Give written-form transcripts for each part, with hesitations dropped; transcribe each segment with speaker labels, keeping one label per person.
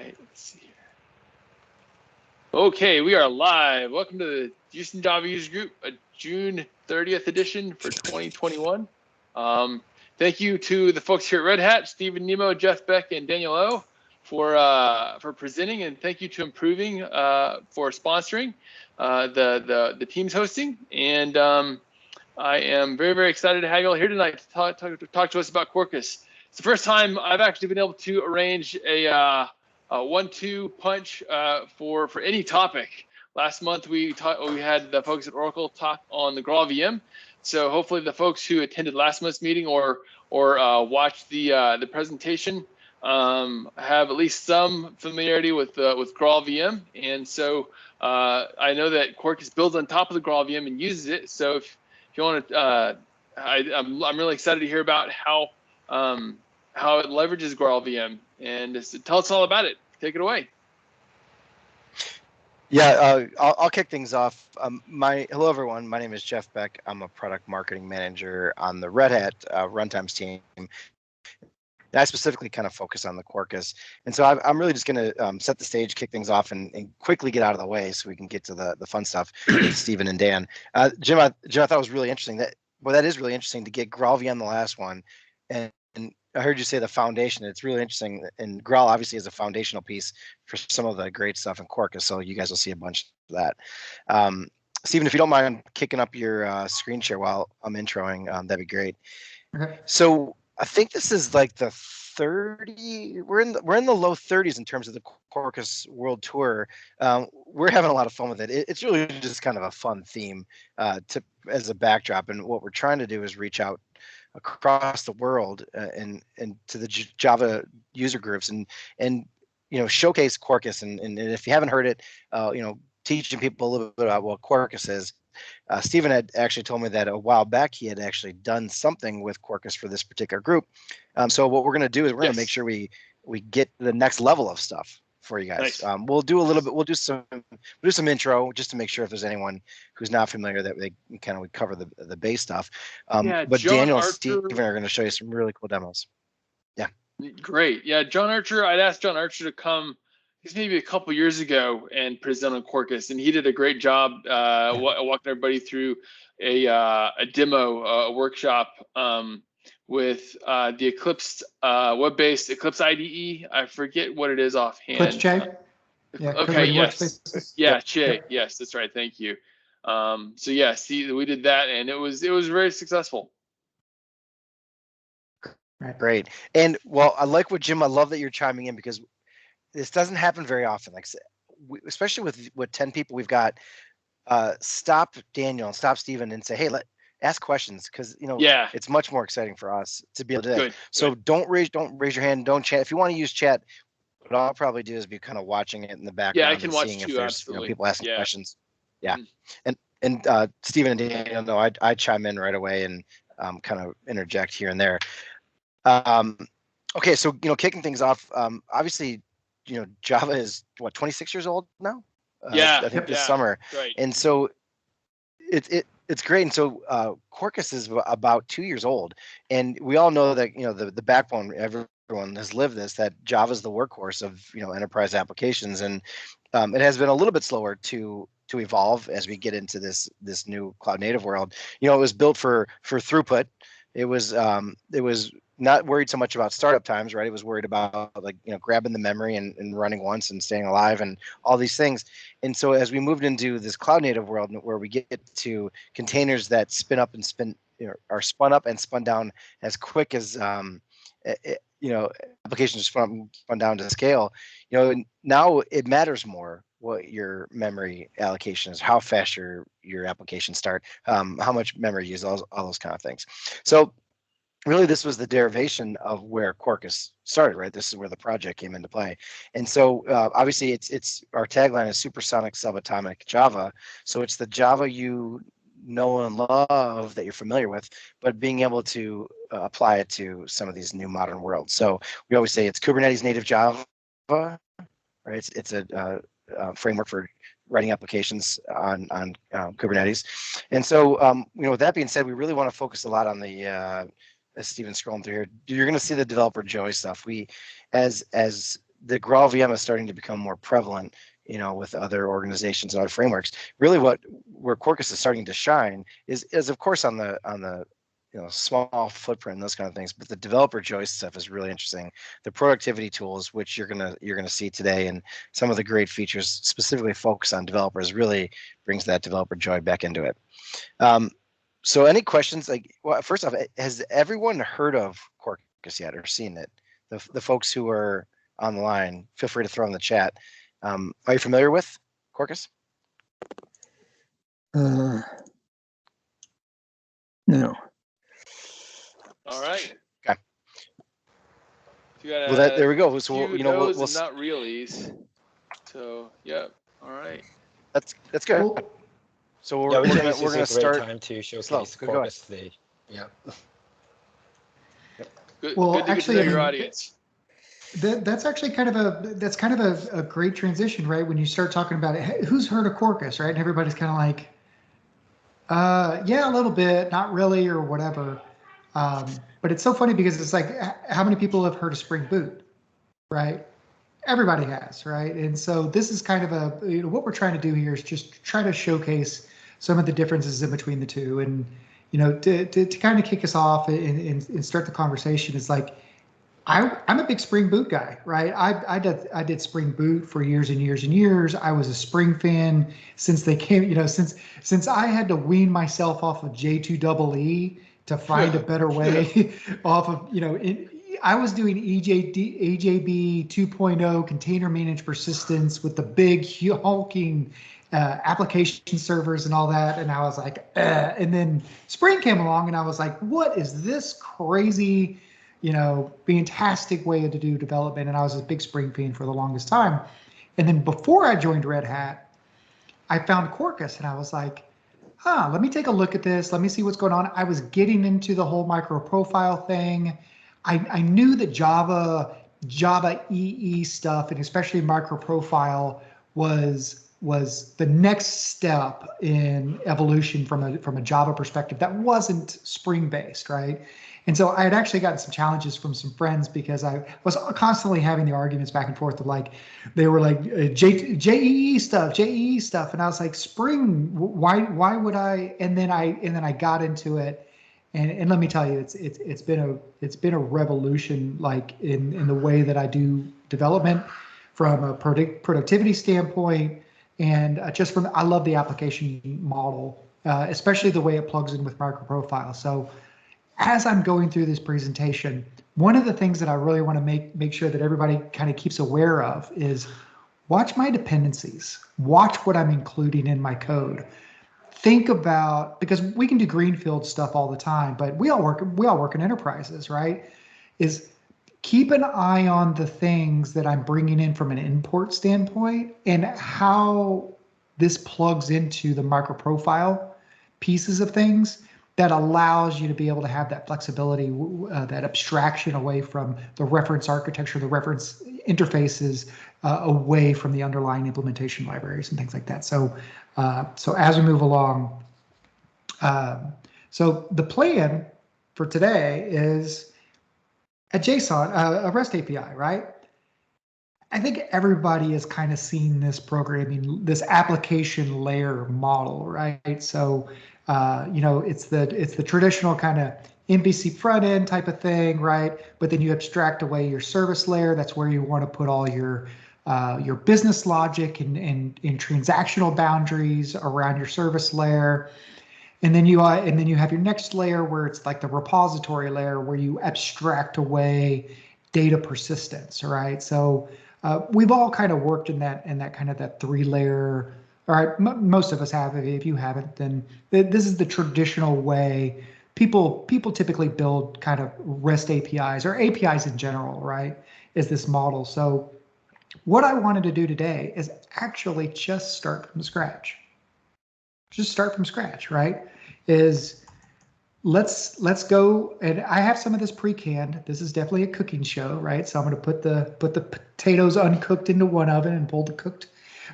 Speaker 1: right, let's see here. Okay, we are live. Welcome to the Houston Java Users Group, a June 30th edition for 2021. Thank you to the folks here at Red Hat, Stephen Nimmo, Jeff Beck, and Daniel Oh for presenting, and thank you to Improving for sponsoring the team's hosting. And I am very, very excited to have you all here tonight to talk to us about Quarkus. It's the first time I've actually been able to arrange a 1-2 punch for any topic. Last month we had the folks at Oracle talk on the Graal VM. So hopefully the folks who attended last month's meeting or watched the presentation have at least some familiarity with Graal VM. And so I know that Quarkus builds on top of the Graal VM and uses it. So if you want to, I'm really excited to hear about how it leverages Graal VM, and just tell us all about it. Take it away.
Speaker 2: Yeah, I'll kick things off. Hello, everyone. My name is Jeff Beck. I'm a product marketing manager on the Red Hat runtimes team. And I specifically kind of focus on the Quarkus. And so I'm really just going to set the stage, kick things off, and quickly get out of the way so we can get to the fun stuff with Stephen and Dan. Jim, I thought it was really interesting. That is really interesting to get Graal VM the last one. And I heard you say the foundation. It's really interesting. And Graal obviously is a foundational piece for some of the great stuff in Quarkus. So you guys will see a bunch of that. Stephen, if you don't mind kicking up your screen share while I'm introing, that'd be great.
Speaker 3: Okay.
Speaker 2: So I think this is like the 30. We're in the low 30s in terms of the Quarkus World Tour. We're having a lot of fun with it. It's really just kind of a fun theme as a backdrop. And what we're trying to do is reach out across the world and to the Java user groups and showcase Quarkus and if you haven't heard it, teaching people a little bit about what Quarkus is. Stephen had actually told me that a while back he had actually done something with Quarkus for this particular group. So what we're going to do is we're going to make sure we get the next level of stuff for you guys.
Speaker 1: Nice.
Speaker 2: We'll do a little bit. We'll do some intro just to make sure if there's anyone who's not familiar that we cover the base stuff. But Daniel and Stephen are going to show you some really cool demos. Yeah.
Speaker 1: Great. Yeah, John Archer. I'd asked John Archer to come. He's maybe a couple years ago and present on Quarkus, and he did a great job walking everybody through a demo, a workshop with the Eclipse web-based Eclipse IDE. I forget what it is offhand.
Speaker 3: Eclipse J.
Speaker 1: Okay. Yes. Yeah. Che. Yes, that's right. Thank you. So yes, we did that, and it was very successful.
Speaker 2: Great. And well, I like what Jim. I love that you're chiming in because this doesn't happen very often. Like, especially with 10 people, we've got stop Daniel and stop Stephen and say, hey, ask questions because it's much more exciting for us to be able to do that. So don't raise your hand, don't chat. If you want to use chat, what I'll probably do is be kind of watching it in the background.
Speaker 1: Yeah, I can watch
Speaker 2: seeing
Speaker 1: too,
Speaker 2: if there's
Speaker 1: absolutely.
Speaker 2: People asking questions. Yeah.
Speaker 1: Mm-hmm.
Speaker 2: And Stephen and Daniel know I chime in right away and kind of interject here and there. Okay, so kicking things off, obviously, Java is 26 years old now. I think this summer,
Speaker 1: right.
Speaker 2: And so it's great. And so Quarkus is about 2 years old, and we all know that the backbone. Everyone has lived this, that Java is the workhorse of enterprise applications, and it has been a little bit slower to evolve as we get into this new cloud native world. It was built for throughput. It was not worried so much about startup times, right? It was worried about grabbing the memory and running once and staying alive and all these things. And so as we moved into this cloud native world where we get to containers that are spun up and spun down as quick as applications spun down to scale, now it matters more what your memory allocation is, how fast your applications start, how much memory you use, all those kind of things. So really, this was the derivation of where Quarkus started, right? This is where the project came into play. And so obviously it's our tagline is supersonic subatomic Java. So it's the Java you know and love that you're familiar with, but being able to apply it to some of these new modern worlds. So we always say it's Kubernetes native Java, right? It's a framework for writing applications on Kubernetes. And so, with that being said, we really want to focus a lot on the as Stephen's scrolling through here, you're going to see the developer joy stuff. We, as the Graal VM is starting to become more prevalent, with other organizations and other frameworks. Really, where Quarkus is starting to shine is of course on the small footprint and those kind of things, but the developer joy stuff is really interesting. The productivity tools, which you're gonna see today, and some of the great features specifically focused on developers, really brings that developer joy back into it. So any questions? Well, first off, has everyone heard of Quarkus yet or seen it? The folks who are on the line, feel free to throw in the chat. Are you familiar with Quarkus?
Speaker 3: No.
Speaker 1: All right.
Speaker 2: Okay.
Speaker 1: Well,
Speaker 2: there we go. So
Speaker 1: we'll not reallys. So yeah. All right.
Speaker 2: That's good.
Speaker 4: Cool.
Speaker 2: So we're gonna start.
Speaker 3: Time to showcase Quarkus today. Yeah.
Speaker 1: Good,
Speaker 4: Well,
Speaker 1: good to
Speaker 4: actually,
Speaker 1: get to know your audience.
Speaker 4: That's actually kind of a great transition, right? When you start talking about it, hey, who's heard of Quarkus, right? And everybody's kind of like, yeah, a little bit, not really, or whatever. But it's so funny because it's like, how many people have heard of Spring Boot, right? Everybody has, right? And so this is kind of what we're trying to do here is just try to showcase some of the differences in between the two. And, to kind of kick us off and start the conversation is like, I'm a big Spring Boot guy, right? I did Spring Boot for years and years and years. I was a Spring fan since they came, since I had to wean myself off of J2EE to find a better way off of, I was doing EJB 2.0 container managed persistence with the big hulking application servers and all that. And I was like, and then Spring came along and I was like, what is this crazy, fantastic way to do development? And I was a big Spring fan for the longest time. And then before I joined Red Hat, I found Quarkus and I was like, let me take a look at this. Let me see what's going on. I was getting into the whole micro profile thing. I knew that Java EE stuff, and especially micro profile, was the next step in evolution from a Java perspective that wasn't Spring based, right? And so I had actually gotten some challenges from some friends because I was constantly having the arguments back and forth of like, they were like JEE stuff, and I was like, Spring, why would I? And then I got into it, and let me tell you, it's been a revolution, like in the way that I do development from a productivity standpoint, and I love the application model, especially the way it plugs in with microprofile. So as I'm going through this presentation, one of the things that I really want to make sure that everybody kind of keeps aware of is watch my dependencies, watch what I'm including in my code. Think about, because we can do greenfield stuff all the time, but we all work in enterprises, right? Is keep an eye on the things that I'm bringing in from an import standpoint and how this plugs into the microprofile pieces of things that allows you to be able to have that flexibility, that abstraction away from the reference architecture, the reference interfaces, away from the underlying implementation libraries and things like that. So as we move along, so the plan for today is a JSON, a REST API, right? I think everybody has kind of seen this programming, this application layer model, right? So, it's the traditional kind of MVC front end type of thing, right? But then you abstract away your service layer. That's where you want to put all your business logic and transactional boundaries around your service layer. And then you have your next layer where it's like the repository layer where you abstract away data persistence, right? So we've all kind of worked in that kind of that 3-layer. All right, most of us have. If you haven't, then this is the traditional way people typically build kind of REST APIs or APIs in general, right? Is this model. So what I wanted to do today is actually just start from scratch. Just start from scratch, right? Is let's go, and I have some of this pre-canned. This is definitely a cooking show, right? So I'm going to put the potatoes uncooked into one oven and pull the cooked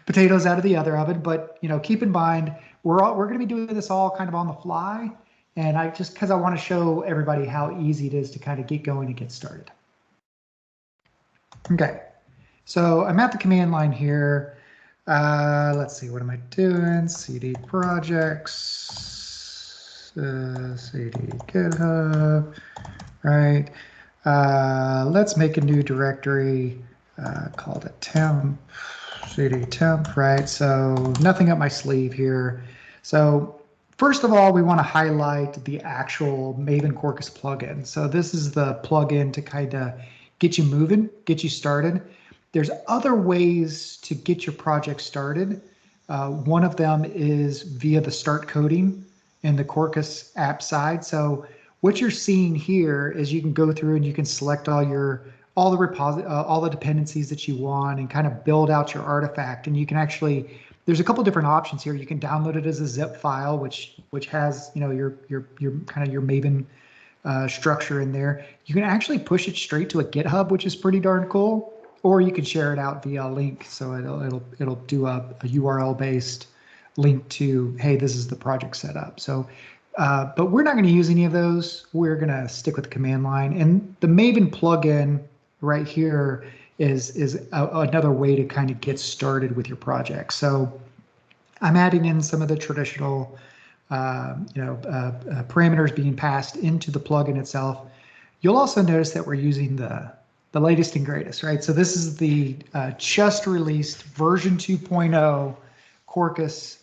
Speaker 4: potatoes out of the other oven. But keep in mind we're going to be doing this all kind of on the fly, and because I want to show everybody how easy it is to kind of get going and get started. Okay, So I'm at the command line here. Let's see, what am I doing? CD projects, CD GitHub, right? Let's make a new directory called a temp, CD temp, right? So nothing up my sleeve here. So first of all, we want to highlight the actual Maven Quarkus plugin. So this is the plugin to kind of get you moving, get you started. There's other ways to get your project started. One of them is via the start coding in the Quarkus app side. So what you're seeing here is you can go through and you can select all the dependencies that you want and kind of build out your artifact. And you can actually, there's a couple different options here. You can download it as a zip file, which has your kind of your Maven structure in there. You can actually push it straight to a GitHub, which is pretty darn cool. Or you can share it out via a link, so it'll do a URL based link to, hey, this is the project setup. So, but we're not going to use any of those. We're going to stick with the command line, and the Maven plugin right here is another way to kind of get started with your project. So, I'm adding in some of the traditional, parameters being passed into the plugin itself. You'll also notice that we're using the latest and greatest, right? So this is the just released version 2.0 Quarkus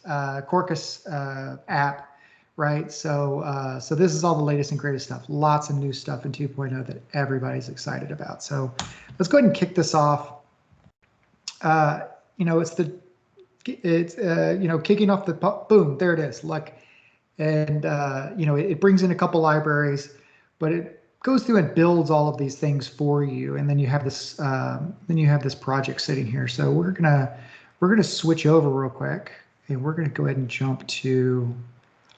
Speaker 4: app, right? So this is all the latest and greatest stuff. Lots of new stuff in 2.0 that everybody's excited about. So let's go ahead and kick this off. It's kicking off the boom. There it is. It brings in a couple libraries, but it goes through and builds all of these things for you, and then you have this project sitting here. So we're gonna switch over real quick, and we're gonna go ahead and jump to.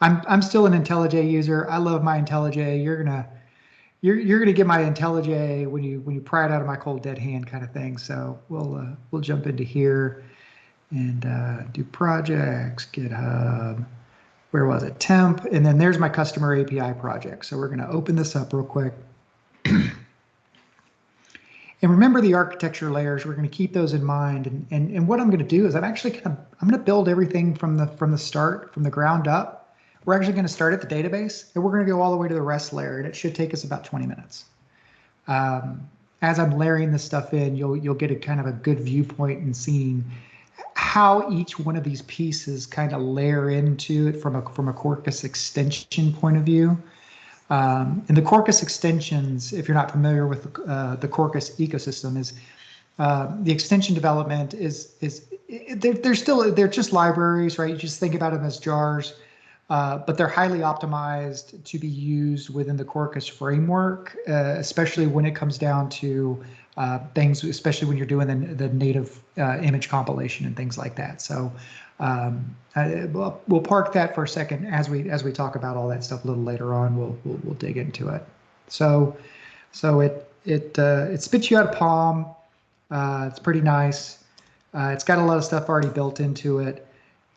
Speaker 4: I'm still an IntelliJ user. I love my IntelliJ. You're gonna get my IntelliJ when you pry it out of my cold dead hand, kind of thing. So we'll jump into here and do projects, GitHub. Where was it? Temp, and then there's my customer API project. So we're going to open this up real quick. And remember the architecture layers, we're going to keep those in mind. And what I'm going to do is I'm going to build everything from the start, from the ground up. We're actually going to start at the database, and we're going to go all the way to the REST layer, and it should take us about 20 minutes. As I'm layering this stuff in, you'll get a kind of a good viewpoint and seeing how each one of these pieces kind of layer into it from a Quarkus extension point of view. And the Quarkus extensions, if you're not familiar with the Quarkus ecosystem, is the extension development they're just libraries, right? You just think about them as jars, but they're highly optimized to be used within the Quarkus framework, especially when it comes down to things, especially when you're doing the native image compilation and things like that. So we'll park that for a second as we talk about all that stuff a little later on. We'll dig into it. So it spits you out a POM. It's pretty nice. It's got a lot of stuff already built into it.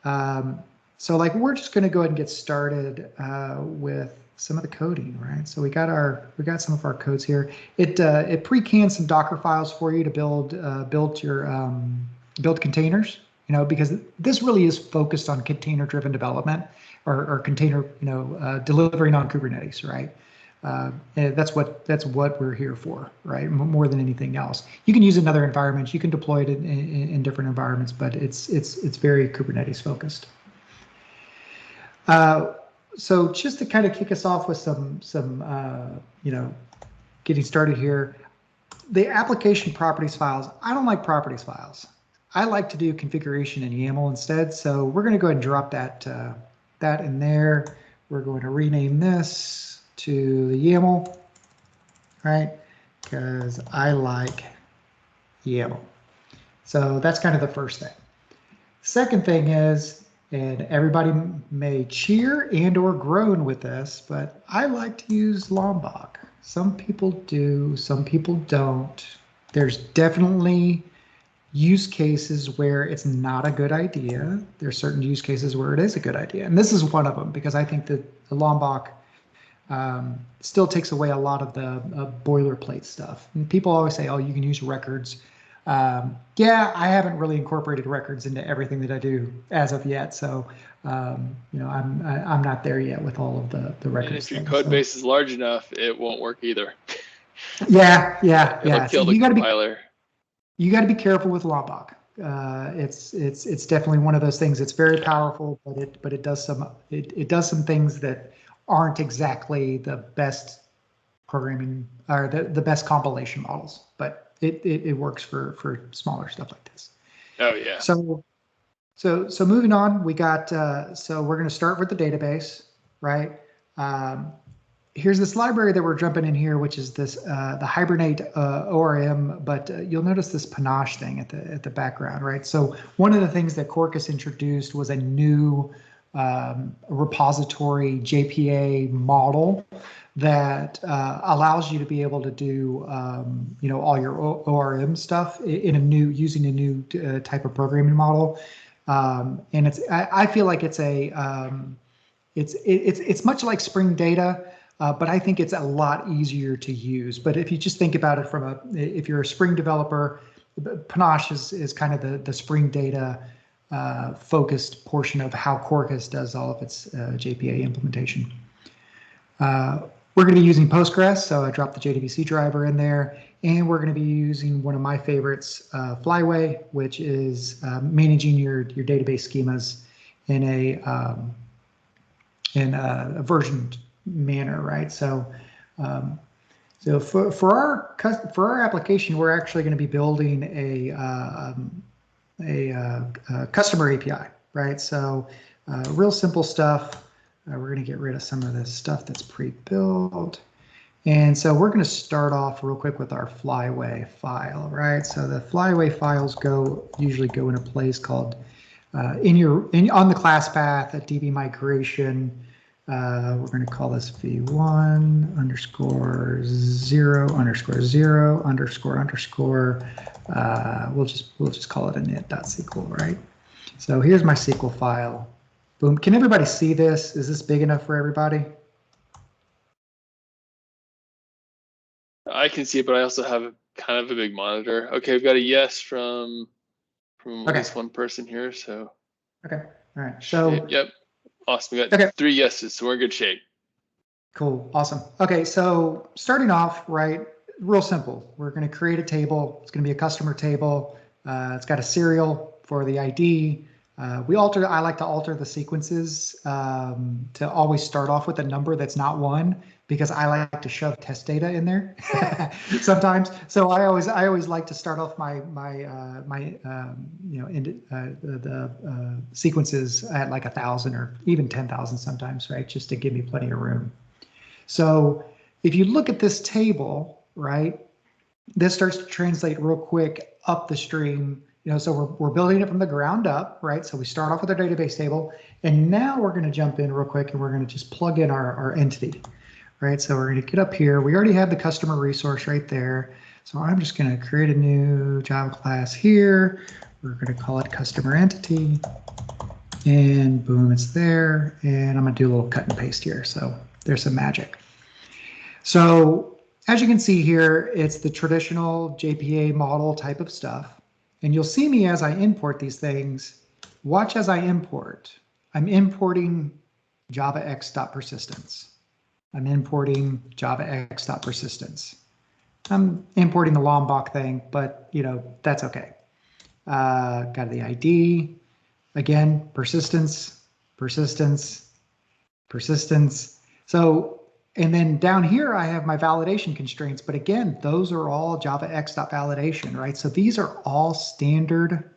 Speaker 4: So we're just going to go ahead and get started with some of the coding, right? So we got some of our codes here. It pre-cans some Docker files for you to build containers, because this really is focused on container-driven development or container, delivering on Kubernetes, right? And that's what we're here for, right? More than anything else. You can use it in other environments. You can deploy it in different environments, but it's very Kubernetes focused. So just to kind of kick us off with some getting started here, the application properties files, I don't like properties files. I like to do configuration in YAML instead. So we're going to go ahead and drop that in there. We're going to rename this to the YAML, right? Because I like YAML. So that's kind of the first thing. Second thing is, and everybody may cheer and or groan with this, but I like to use Lombok. Some people do, some people don't. There's definitely use cases where it's not a good idea. There's certain use cases where it is a good idea. And this is one of them, because I think that the Lombok still takes away a lot of the boilerplate stuff. And people always say, oh, you can use records. Yeah, I haven't really incorporated records into everything that I do as of yet. So, I'm not there yet with all of the records.
Speaker 1: And if your
Speaker 4: things,
Speaker 1: code base is large enough, it won't work either.
Speaker 4: Yeah.
Speaker 1: It'll kill the compiler.
Speaker 4: You got to be careful with Lombok. It's definitely one of those things. It's very powerful, but it does some things that aren't exactly the best programming or the best compilation models, but it works for smaller stuff like this.
Speaker 1: Oh yeah.
Speaker 4: So moving on, we got so we're going to start with the database, right? Here's this library that we're jumping in here, which is this the Hibernate ORM, but you'll notice this panache thing at the background, right? So one of the things that Quarkus introduced was a new repository JPA model that allows you to be able to do all your ORM stuff using a new type of programming model, and I feel like it's it's much like Spring Data. But I think it's a lot easier to use. But if you just think about it if you're a Spring developer, Panache is kind of the Spring Data focused portion of how Quarkus does all of its JPA implementation. We're going to be using Postgres, so I dropped the JDBC driver in there, and we're going to be using one of my favorites, Flyway, which is managing your database schemas in a versioned manner, right? So, for our application, we're actually going to be building a customer API, right? So, real simple stuff. We're going to get rid of some of this stuff that's pre-built, and so we're going to start off real quick with our Flyway file, right? So the Flyway files usually go in a place called on the class path at DB migration. We're going to call this v1 underscore 0 underscore 0 underscore underscore. We'll just call it init.sql, right? So here's my SQL file. Boom. Can everybody see this? Is this big enough for everybody?
Speaker 1: I can see it, but I also have kind of a big monitor. Okay, we've got a yes from at least one person here. So.
Speaker 4: Okay. All right. So.
Speaker 1: Yep. Awesome. We got 3 yeses, so we're in good shape.
Speaker 4: Cool. Awesome. Okay, so starting off, right, real simple. We're going to create a table. It's going to be a customer table. It's got a serial for the ID. I like to alter the sequences to always start off with a number that's not 1, because I like to shove test data in there sometimes. So I always like to start off my sequences at like 1,000 or even 10,000 sometimes, right? Just to give me plenty of room. So if you look at this table, right, this starts to translate real quick up the stream. So we're building it from the ground up, right? So we start off with our database table, and now we're going to jump in real quick and we're going to just plug in our entity, right? So we're going to get up here. We already have the customer resource right there. So I'm just going to create a new Java class here. We're going to call it customer entity, and boom, it's there. And I'm going to do a little cut and paste here. So there's some magic. So as you can see here, it's the traditional JPA model type of stuff. And you'll see me as I import these things. Watch as I import. I'm importing javax.persistence. I'm importing javax.persistence. I'm importing the Lombok thing, but that's okay. Got the ID. Again, persistence, persistence, persistence. So, and then down here, I have my validation constraints. But again, those are all javax.validation, right? So these are all standard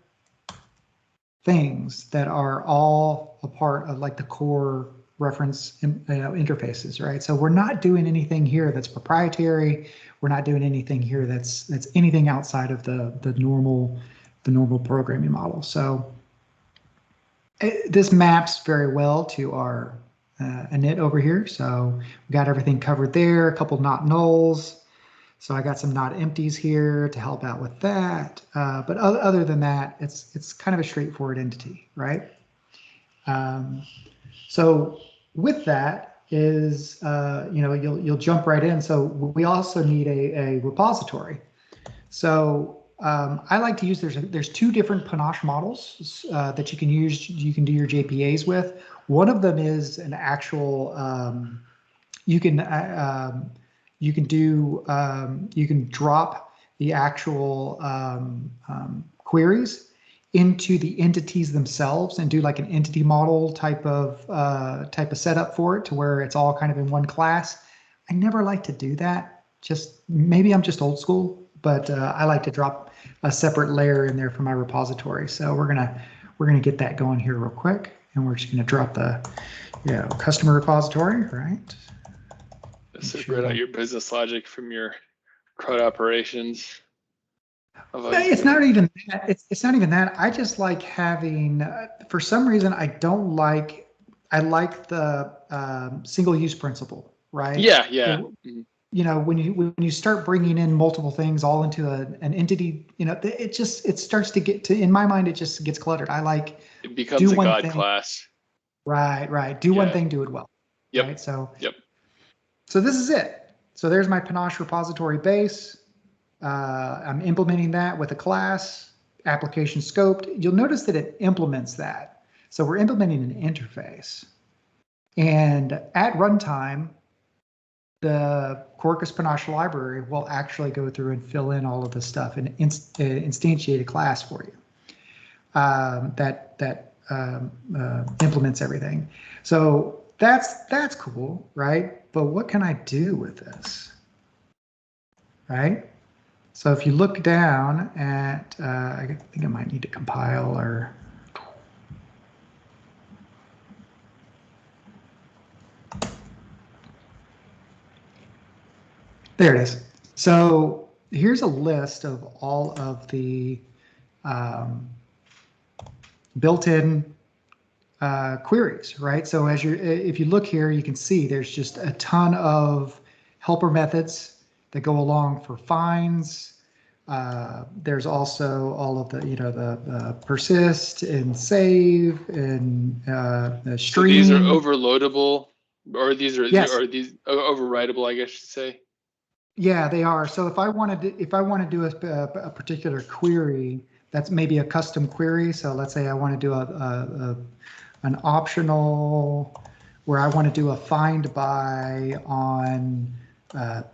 Speaker 4: things that are all a part of like the core reference interfaces, right? So we're not doing anything here that's proprietary. We're not doing anything here that's anything outside of the normal programming model. So this maps very well to our init over here. So we got everything covered there, a couple not nulls. So I got some not empties here to help out with that. But other than that, it's kind of a straightforward entity, right? So with that is, you'll jump right in. So we also need a repository. So I like to use, there's two different panache models that you can use, you can do your JPAs with. One of them is an actual, you can drop the actual queries into the entities themselves and do like an entity model type of setup for it to where it's all kind of in one class. I never like to do that. Just maybe I'm just old school, but I like to drop a separate layer in there for my repository. So we're gonna get that going here real quick, and we're just gonna drop the customer repository, right?
Speaker 1: Separate out your business logic from your CRUD operations.
Speaker 4: It's not even that. It's not even that. I just like having. For some reason, I like the single use principle, right?
Speaker 1: Yeah.
Speaker 4: When you start bringing in multiple things all into an entity, it starts to get to, in my mind, it just gets cluttered. I like
Speaker 1: it becomes a God class.
Speaker 4: Right. Do one thing, do it well.
Speaker 1: Yep.
Speaker 4: Right. So this is it. So there's my panache repository base. I'm implementing that with a class, application scoped. You'll notice that it implements that. So we're implementing an interface. And at runtime, the Quarkus Panache library will actually go through and fill in all of this stuff and instantiate a class for you that implements everything. So that's cool, right? But what can I do with this, right? So if you look down at, I think I might need to compile or. There it is. So here's a list of all of the built-in queries, right? So if you look here, you can see there's just a ton of helper methods that go along for finds. There's also all of the, the persist and save and the stream.
Speaker 1: So these are overloadable, or these are
Speaker 4: yes.
Speaker 1: or these overwritable, I guess you should say.
Speaker 4: Yeah, they are. So if I want to do a particular query, that's maybe a custom query. So let's say I want to do an optional where I want to do a find by on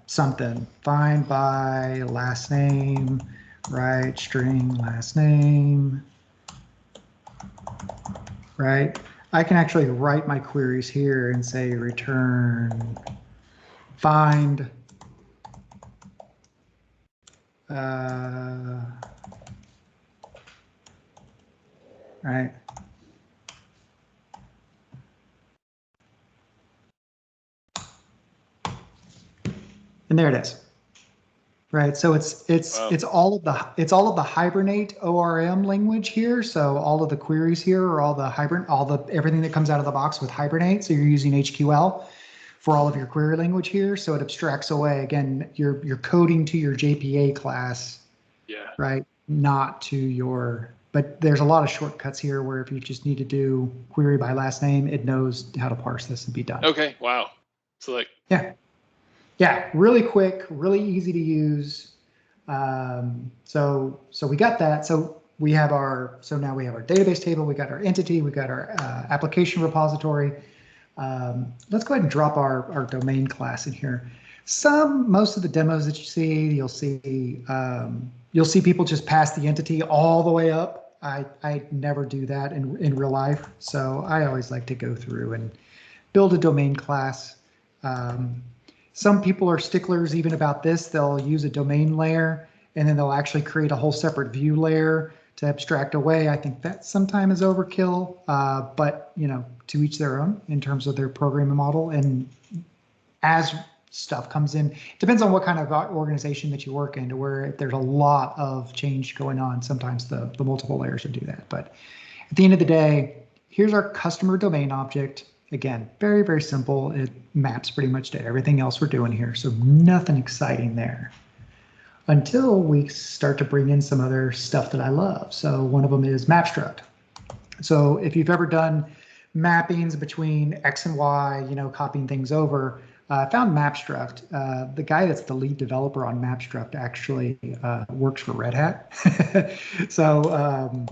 Speaker 4: something, find by last name, right? String last name, right? I can actually write my queries here and say return find right. And there it is. Right. So it's all of the Hibernate ORM language here. So all of the queries here are all the everything that comes out of the box with Hibernate. So you're using HQL for all of your query language here. So it abstracts away, again, you're coding to your JPA class.
Speaker 1: Yeah.
Speaker 4: Right. Not to your, but there's a lot of shortcuts here where if you just need to do query by last name, it knows how to parse this and be done.
Speaker 1: Okay. Wow. So like.
Speaker 4: Yeah, really quick, really easy to use. So we got that. So now we have our database table, we got our entity, we got our application repository. Let's go ahead and drop our domain class in here. Most of the demos that you see, you'll see people just pass the entity all the way up. I never do that in real life. So I always like to go through and build a domain class. Some people are sticklers even about this. They'll use a domain layer and then they'll actually create a whole separate view layer to abstract away. I think that sometimes is overkill, but to each their own in terms of their programming model. And as stuff comes in, it depends on what kind of organization that you work in, to where if there's a lot of change going on, sometimes the multiple layers will do that. But at the end of the day, here's our customer domain object. Again, very, very simple. It maps pretty much to everything else we're doing here. So nothing exciting there until we start to bring in some other stuff that I love. So one of them is mapstruct. So if you've ever done mappings between X and Y, copying things over, I found Mapstruct. The guy that's the lead developer on Mapstruct actually works for Red Hat. So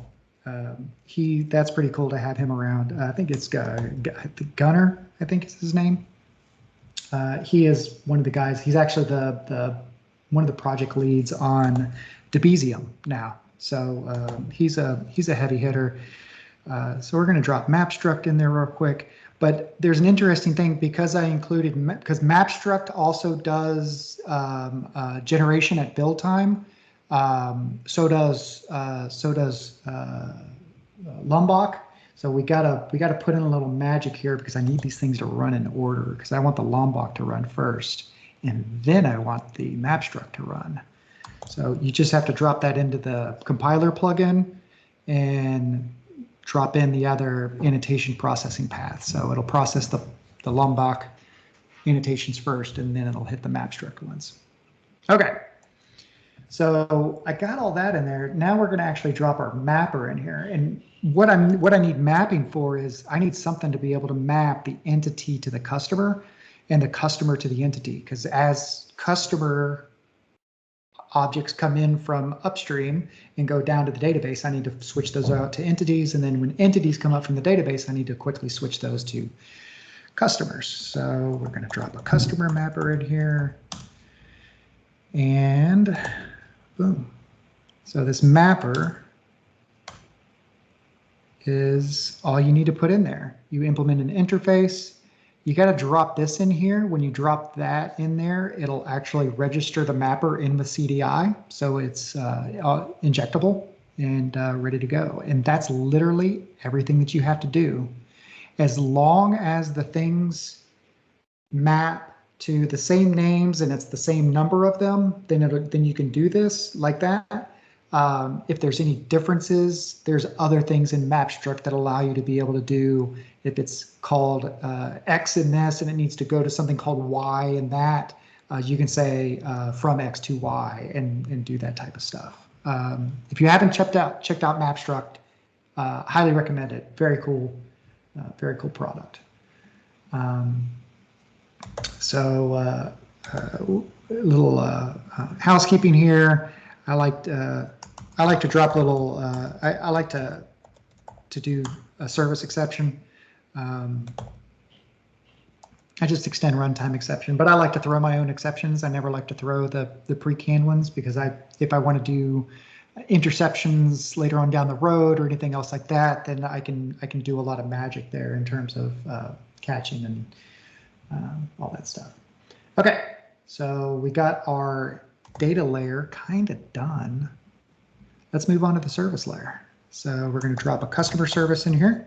Speaker 4: that's pretty cool to have him around. I think it's Gunnar, I think is his name. He is one of the guys. He's actually one of the project leads on Debezium now. So he's a heavy hitter. So we're going to drop Mapstruct in there real quick. But there's an interesting thing because because Mapstruct also does generation at build time. So does Lombok. So we gotta put in a little magic here because I need these things to run in order because I want the Lombok to run first, and then I want the Mapstruct to run. So you just have to drop that into the compiler plugin and drop in the other annotation processing path. So it'll process the Lombok annotations first, and then it'll hit the Mapstruct ones. Okay. So I got all that in there. Now we're going to actually drop our mapper in here. And what I need mapping for is I need something to be able to map the entity to the customer and the customer to the entity. Because as customer objects come in from upstream and go down to the database, I need to switch those out to entities. And then when entities come up from the database, I need to quickly switch those to customers. So we're going to drop a customer mapper in here. And boom. So this mapper is all you need to put in there. You implement an interface. You got to drop this in here. When you drop that in there, it'll actually register the mapper in the CDI. So it's injectable and ready to go. And that's literally everything that you have to do. As long as the things map to the same names and it's the same number of them, then you can do this like that. If there's any differences, there's other things in Mapstruct that allow you to be able to do, if it's called X in this and it needs to go to something called Y in that, you can say from X to Y and do that type of stuff. If you haven't checked out Mapstruct, highly recommend it. Very cool product. So a little housekeeping here. I like to drop little. I like to do a service exception. I just extend runtime exception, but I like to throw my own exceptions. I never like to throw the pre-canned ones because if I want to do interceptions later on down the road or anything else like that, then I can do a lot of magic there in terms of catching and all that stuff. Okay, so we got our data layer kind of done. Let's move on to the service layer. So we're going to drop a customer service in here.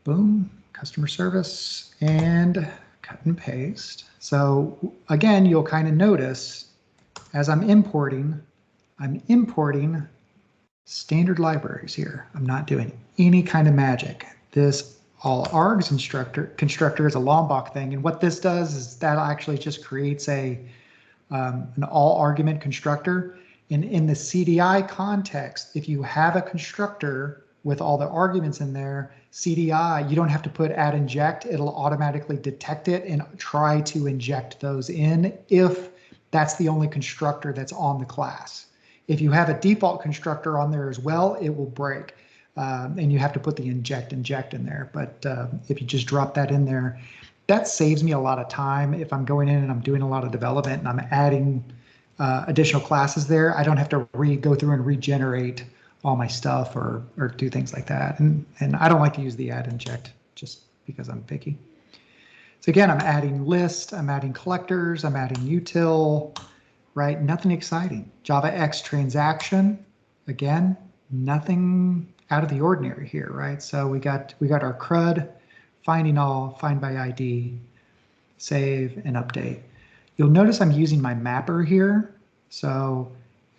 Speaker 4: Boom, customer service, and cut and paste. So again, you'll kind of notice as I'm importing standard libraries here. I'm not doing any kind of magic. This all args constructor is a Lombok thing, and what this does is that actually just creates an all argument constructor. And in the CDI context, if you have a constructor with all the arguments in there, CDI, you don't have to put add inject. It'll automatically detect it and try to inject those in if that's the only constructor that's on the class. If you have a default constructor on there as well, it will break. And you have to put the inject in there. But if you just drop that in there, that saves me a lot of time. If I'm going in and I'm doing a lot of development and I'm adding additional classes there, I don't have to go through and regenerate all my stuff or do things like that. And I don't like to use the add inject just because I'm picky. So again, I'm adding list, I'm adding collectors, I'm adding util, right? Nothing exciting. JavaX transaction, again, nothing out of the ordinary here, right? So we got our CRUD, finding all, find by ID, save and update. You'll notice I'm using my mapper here. So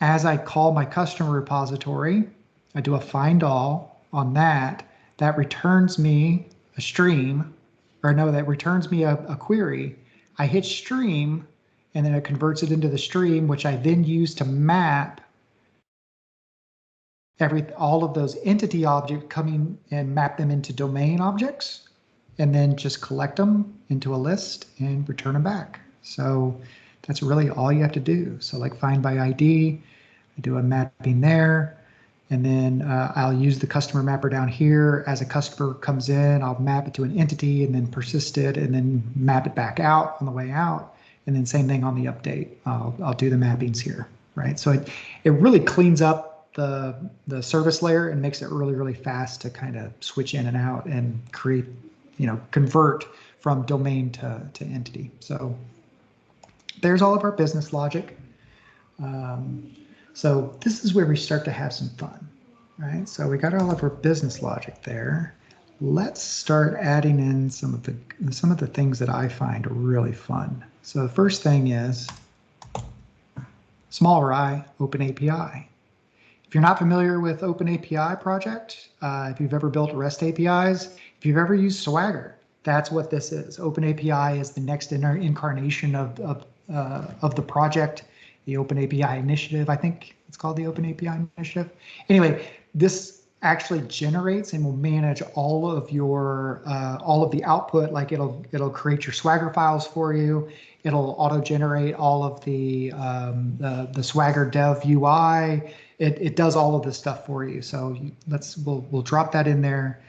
Speaker 4: as I call my customer repository, I do a find all on that. That returns me a stream, or no, that returns me a query. I hit stream, and then it converts it into the stream, which I then use to map all of those entity objects coming and map them into domain objects. and then just collect them into a list and return them back. So that's really all you have to do. So like find by ID, I do a mapping there, and then I'll use the customer mapper down here. As a customer comes in, I'll map it to an entity and then persist it and then map it back out on the way out. And then same thing on the update. I'll do the mappings here, right? So it really cleans up the service layer and makes it really, really fast to kind of switch in and out and create, convert from domain to entity. So there's all of our business logic. So this is where we start to have some fun, right? So we got all of our business logic there. Let's start adding in some of the things that I find really fun. So the first thing is smaller I, Open API. If you're not familiar with Open API project, if you've ever built REST APIs, if you've ever used Swagger, that's what this is. Open API is the next incarnation of the project, the Open API Initiative. I think it's called the Open API Initiative. Anyway, this actually generates and will manage all of the output. Like it'll create your Swagger files for you. It'll auto-generate all of the Swagger dev UI. It does all of this stuff for you. So we'll drop that in there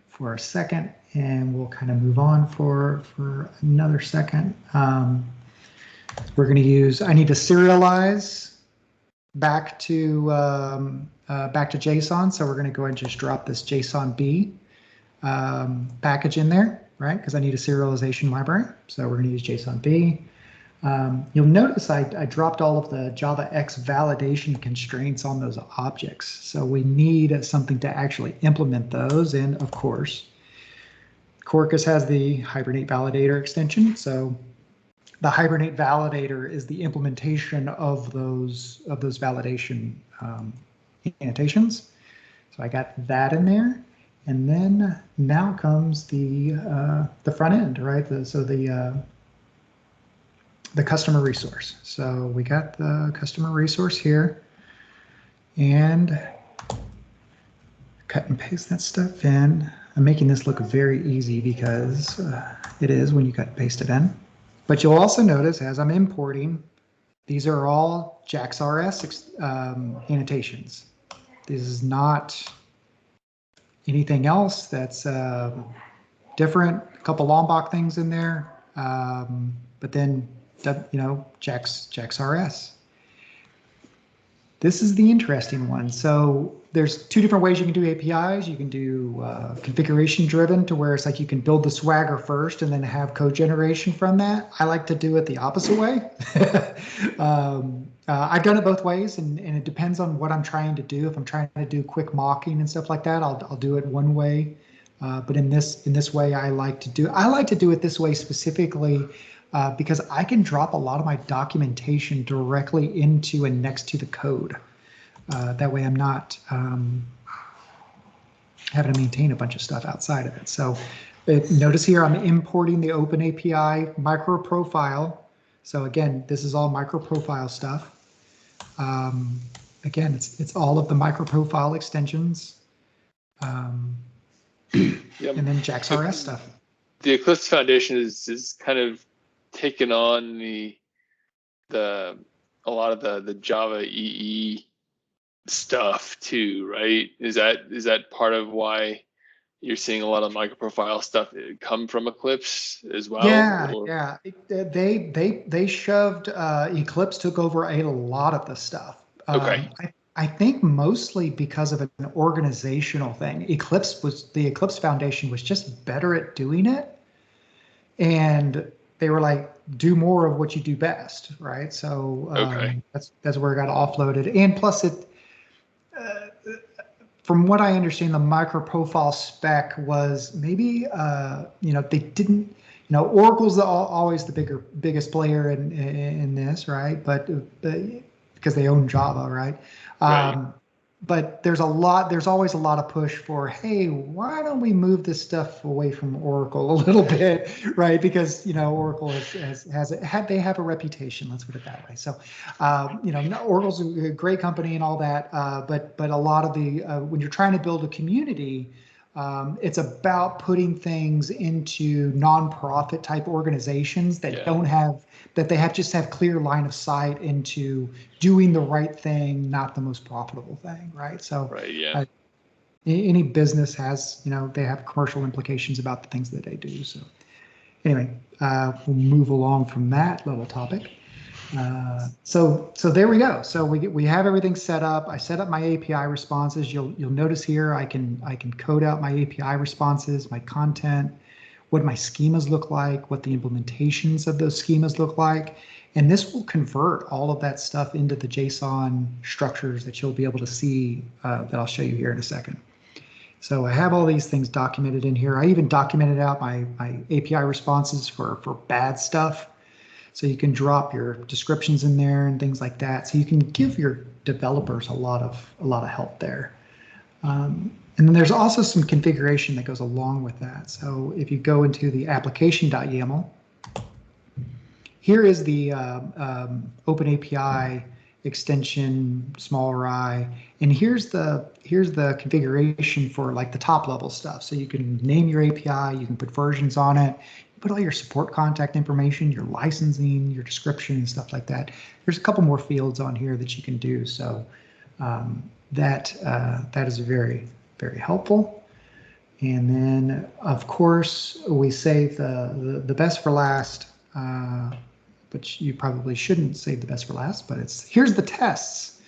Speaker 4: for a second, and we'll kind of move on for another second. We're going to use. I need to serialize back to JSON. So we're going to go ahead and just drop this JSON-B package in there, right? Because I need a serialization library. So we're going to use JSON-B. You'll notice I dropped all of the JavaX validation constraints on those objects. So we need something to actually implement those. And of course, Quarkus has the Hibernate Validator extension. So the Hibernate Validator is the implementation of those validation annotations. So I got that in there. And then now comes the front end, right? The customer resource. So we got the customer resource here, and cut and paste that stuff in. I'm making this look very easy because it is when you cut and paste it in. But you'll also notice as I'm importing, these are all JAX-RS annotations. This is not anything else that's different. A couple Lombok things in there, but then JAX-RS. This is the interesting one. So there's two different ways you can do APIs. You can do configuration driven, to where it's like you can build the Swagger first and then have code generation from that. I like to do it the opposite way. I've done it both ways, and it depends on what I'm trying to do. If I'm trying to do quick mocking and stuff like that, I'll do it one way. But in this way, I like to do it this way specifically because I can drop a lot of my documentation directly into and next to the code. That way I'm not having to maintain a bunch of stuff outside of it. So notice here I'm importing the Open API micro profile. So again, this is all micro profile stuff. Again, it's all of the micro profile extensions.
Speaker 1: Yep.
Speaker 4: And then JAX-RS stuff.
Speaker 1: The Eclipse Foundation is kind of taken on a lot of the Java EE stuff too, right? Is that part of why you're seeing a lot of microprofile stuff come from Eclipse as well?
Speaker 4: Yeah. They shoved Eclipse took over a lot of the stuff.
Speaker 1: Okay.
Speaker 4: I think mostly because of an organizational thing. The Eclipse Foundation was just better at doing it, and they were like, do more of what you do best, right? So that's where it got offloaded. And plus from what I understand, the microprofile spec was maybe, they didn't, Oracle's always the biggest player in this, right? But because they own Java, right?
Speaker 1: Right.
Speaker 4: But there's always a lot of push for, hey, why don't we move this stuff away from Oracle a little bit, right? Because Oracle they have a reputation. Let's put it that way. So, Oracle's a great company and all that, but a lot of the when you're trying to build a community, It's about putting things into nonprofit type organizations that don't have, that they just have clear line of sight into doing the right thing, not the most profitable thing, right? So any business has, they have commercial implications about the things that they do. So anyway, we'll move along from that little topic. So there we go. So we have everything set up. I set up my API responses. You'll notice here I can code out my API responses, my content, what my schemas look like, what the implementations of those schemas look like, and this will convert all of that stuff into the JSON structures that you'll be able to see that I'll show you here in a second. So I have all these things documented in here. I even documented out my API responses for bad stuff. So you can drop your descriptions in there and things like that. So you can give your developers a lot of help there. And then there's also some configuration that goes along with that. So if you go into the application.yaml, here is the OpenAPI extension, smaller I, and here's the configuration for like the top level stuff. So you can name your API, you can put versions on it, put all your support contact information, your licensing, your description, and stuff like that. There's a couple more fields on here that you can do. So that is very, very helpful. And then, of course, we save the best for last, but you probably shouldn't save the best for last. But here's the tests,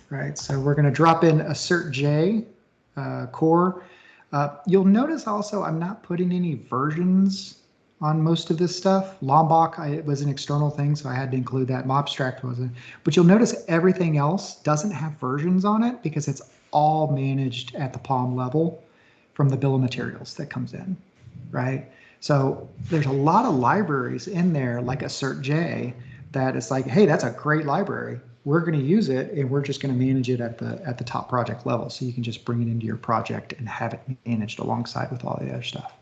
Speaker 4: right? So we're going to drop in assert J core. You'll notice also I'm not putting any versions on most of this stuff. Lombok, it was an external thing, so I had to include that. Mobstract wasn't. But you'll notice everything else doesn't have versions on it because it's all managed at the POM level from the bill of materials that comes in, right? So there's a lot of libraries in there like assert J that it's like, hey, that's a great library. We're going to use it and we're just going to manage it at the top project level. So you can just bring it into your project and have it managed alongside with all the other stuff.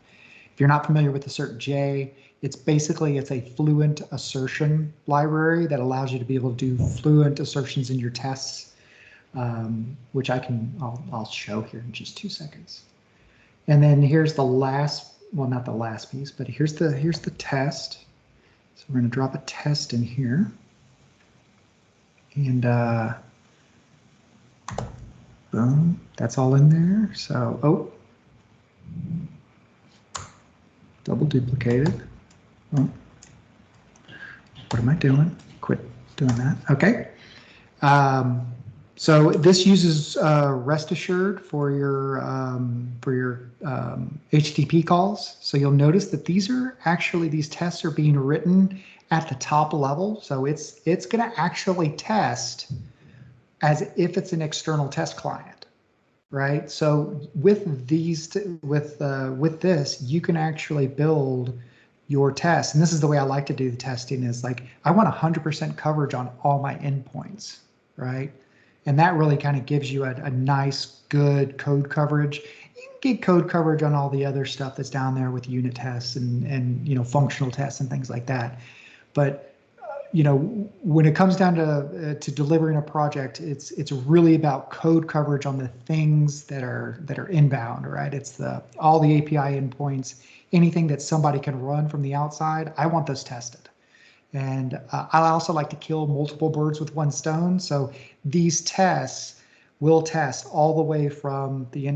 Speaker 4: If you're not familiar with assert J, it's a fluent assertion library that allows you to be able to do fluent assertions in your tests, which I'll show here in just 2 seconds. And then here's the last, well, not the last piece, but here's the test. So we're going to drop a test in here. And boom, that's all in there. So, double duplicated. Oh, what am I doing? Quit doing that. Okay. So this uses rest assured for your HTTP calls. So you'll notice that these tests are being written at the top level. So it's going to actually test as if it's an external test client, right? So with this, you can actually build your tests. And this is the way I like to do the testing is like, I want 100% coverage on all my endpoints, right? And that really kind of gives you a nice, good code coverage. You can get code coverage on all the other stuff that's down there with unit tests and functional tests and things like that. But when it comes down to delivering a project, it's really about code coverage on the things that are inbound, right? It's all the API endpoints, anything that somebody can run from the outside. I want those tested. And I also like to kill multiple birds with one stone. So these tests will test all the way from the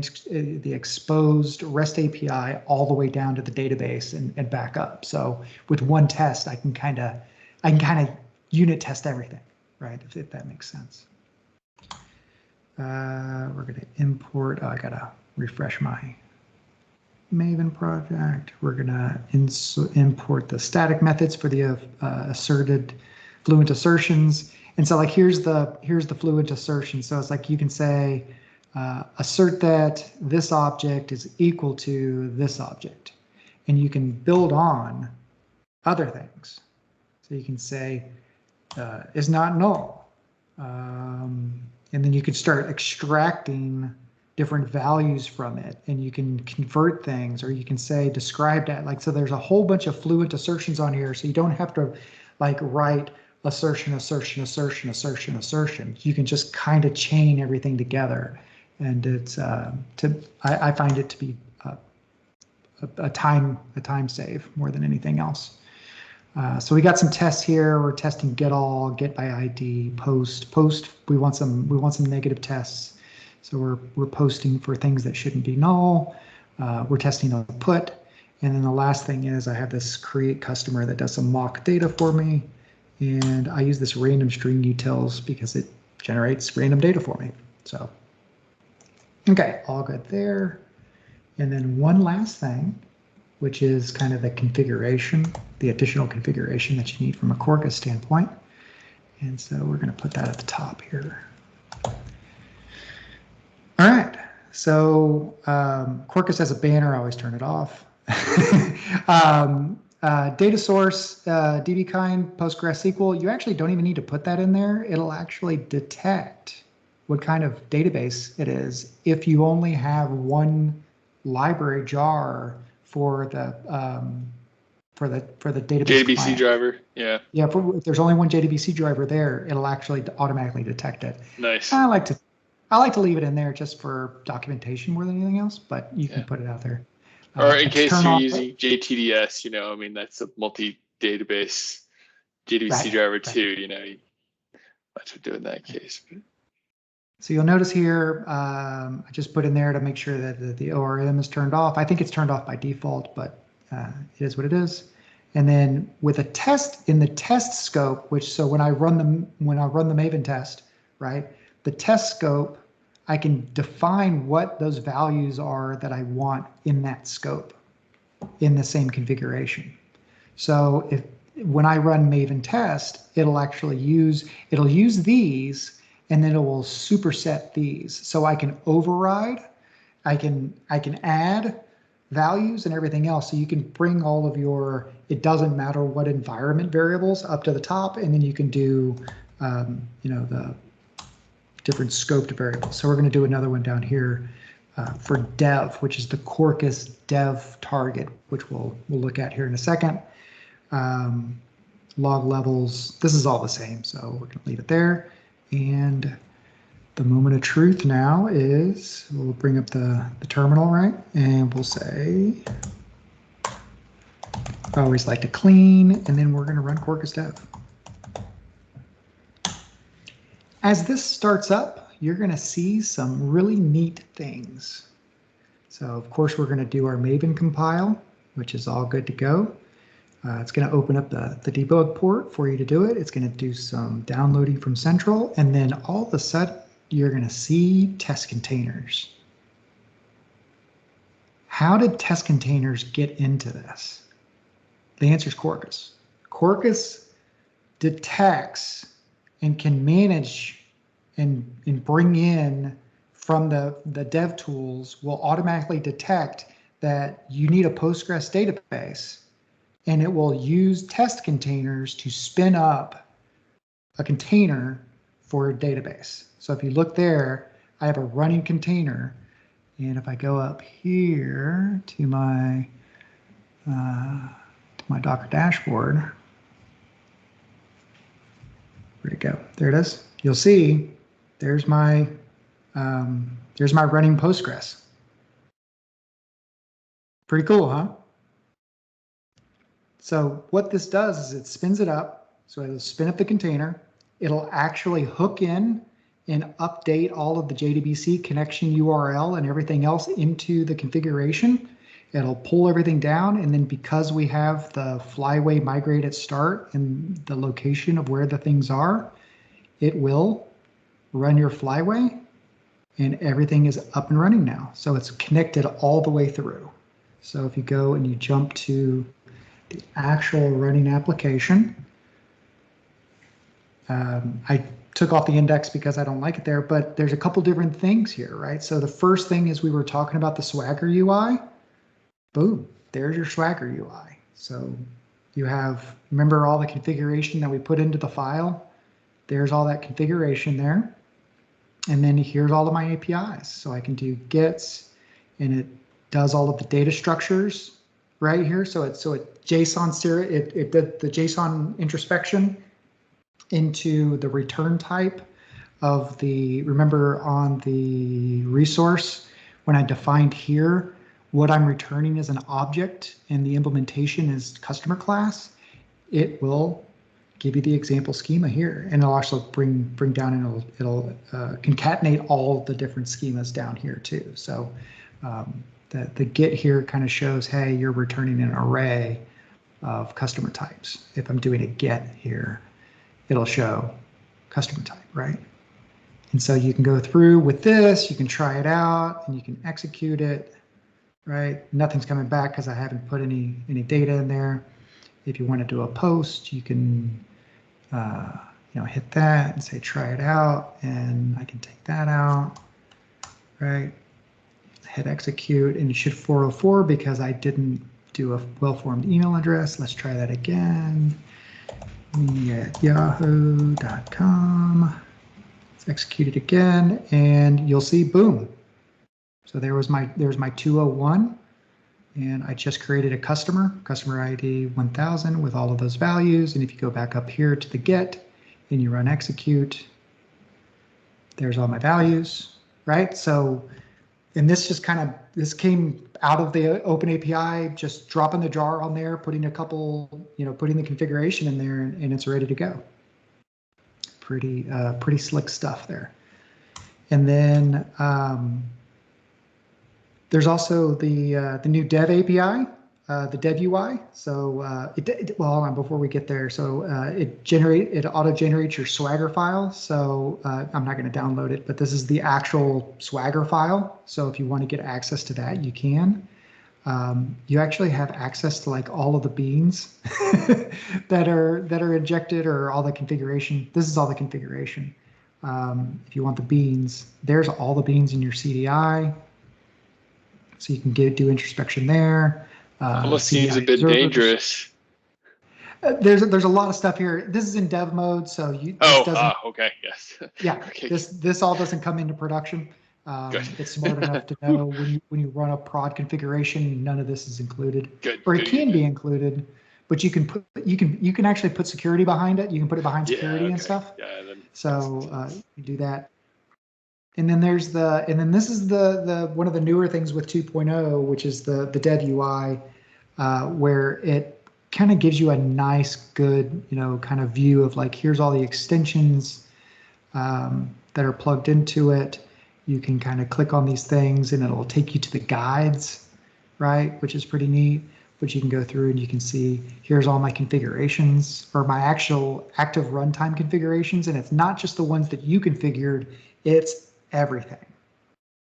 Speaker 4: exposed REST API all the way down to the database and back up. So with one test, I can kind of unit test everything, right? If that makes sense. We're going to import. I gotta refresh my Maven project. We're gonna import the static methods for the asserted fluent assertions. And so like here's the fluent assertion. So it's like you can say assert that this object is equal to this object, and you can build on other things. So you can say is not null, and then you can start extracting different values from it, and you can convert things, or you can say describe that. Like, so there's a whole bunch of fluent assertions on here, so you don't have to like write assertion, assertion, assertion, assertion, assertion. You can just kind of chain everything together, and it's I find it to be a time save more than anything else. So we got some tests here. We're testing get all, get by ID, post. We want some negative tests. So we're posting for things that shouldn't be null. We're testing a put. And then the last thing is I have this create customer that does some mock data for me. And I use this random string utils because it generates random data for me. So, okay, all good there. And then one last thing, which is kind of the configuration, the additional configuration that you need from a Quarkus standpoint. And so we're going to put that at the top here. All right, so Quarkus has a banner. I always turn it off. Data source, DB kind, PostgreSQL, you actually don't even need to put that in there. It'll actually detect what kind of database it is if you only have one library jar for the database
Speaker 1: JDBC
Speaker 4: client.
Speaker 1: driver, yeah.
Speaker 4: Yeah, if there's only one JDBC driver there, it'll actually automatically detect it.
Speaker 1: Nice.
Speaker 4: I like to leave it in there just for documentation more than anything else, but you can put it out there.
Speaker 1: Or in case you're using JTDS, I mean, that's a multi-database JDBC driver too, that's what do in that case.
Speaker 4: So you'll notice here, I just put in there to make sure that the ORM is turned off. I think it's turned off by default, but it is what it is. And then with a test in the test scope, so when I run the Maven test, right, the test scope, I can define what those values are that I want in that scope in the same configuration. So when I run Maven test, it'll use these, and then it will superset these. So I can override, I can add values and everything else. So you can bring all of it doesn't matter what environment variables up to the top, and then you can do the different scoped variables. So we're going to do another one down here for dev, which is the Quarkus dev target, which we'll look at here in a second. Log levels, this is all the same, so we're going to leave it there. And the moment of truth now is, we'll bring up the terminal, right? And we'll say, I always like to clean, and then we're going to run Quarkus dev. As this starts up, you're going to see some really neat things. So of course, we're going to do our Maven compile, which is all good to go. It's going to open up the debug port for you to do it. It's going to do some downloading from Central, and then all of a sudden, you're going to see test containers. How did test containers get into this? The answer is Quarkus. Quarkus detects and can manage and bring in from the dev tools, will automatically detect that you need a Postgres database, and it will use test containers to spin up a container for a database. So if you look there, I have a running container, and if I go up here to my Docker dashboard, where'd it go? There it is. You'll see there's my running Postgres. Pretty cool, huh? So what this does is it spins it up. So it'll spin up the container. It'll actually hook in and update all of the JDBC connection URL and everything else into the configuration. It'll pull everything down, and then because we have the flyway migrate at start and the location of where the things are, it will run your flyway, and everything is up and running now. So it's connected all the way through. So if you go and you jump to the actual running application, I took off the index because I don't like it there, but there's a couple different things here, right? So the first thing is we were talking about the Swagger UI. Boom, there's your Swagger UI. So you have, remember all the configuration that we put into the file? There's all that configuration there. And then here's all of my APIs. So I can do gets, and it does all of the data structures right here. So it JSON it did the JSON introspection into the return type of the, remember on the resource, when I defined here what I'm returning as an object and the implementation is customer class, it will give you the example schema here, and it'll also bring down, and it'll concatenate all the different schemas down here too. So the get here kind of shows, hey, you're returning an array of customer types. If I'm doing a get here, it'll show customer type, right? And so you can go through with this, you can try it out, and you can execute it, right? Nothing's coming back because I haven't put any data in there. If you want to do a post, you can hit that and say try it out, and I can take that out, right? Hit execute, and it should 404 because I didn't do a well-formed email address. Let's try that again. me@yahoo.com. Let's execute it again, and you'll see, boom. So there's my 201. And I just created a customer ID 1000 with all of those values. And if you go back up here to the get and you run execute, there's all my values, right? So, and this came out of the Open API, just dropping the jar on there, putting putting the configuration in there, and it's ready to go. Pretty slick stuff there. And then, there's also the new Dev API, the Dev UI. So well, hold on, before we get there. So it auto-generates your Swagger file. So I'm not going to download it, but this is the actual Swagger file. So if you want to get access to that, you can. You actually have access to like all of the beans that are injected, or all the configuration. This is all the configuration. If you want the beans, there's all the beans in your CDI. So you can do introspection there.
Speaker 1: Almost seems a bit dangerous.
Speaker 4: There's a lot of stuff here. This is in dev mode, so
Speaker 1: okay, yes.
Speaker 4: Yeah,
Speaker 1: okay.
Speaker 4: This all doesn't come into production. It's smart enough to know when you run a prod configuration, none of this is included. It can be included, but you can actually put security behind it. You can put it behind security and stuff. Yeah. So you do that. And then this is the one of the newer things with 2.0, which is the Dev UI, where it kind of gives you a nice, good, kind of view of like, here's all the extensions that are plugged into it. You can kind of click on these things and it'll take you to the guides, right? Which is pretty neat. But you can go through and you can see, here's all my configurations, or my actual active runtime configurations. And it's not just the ones that you configured, it's everything.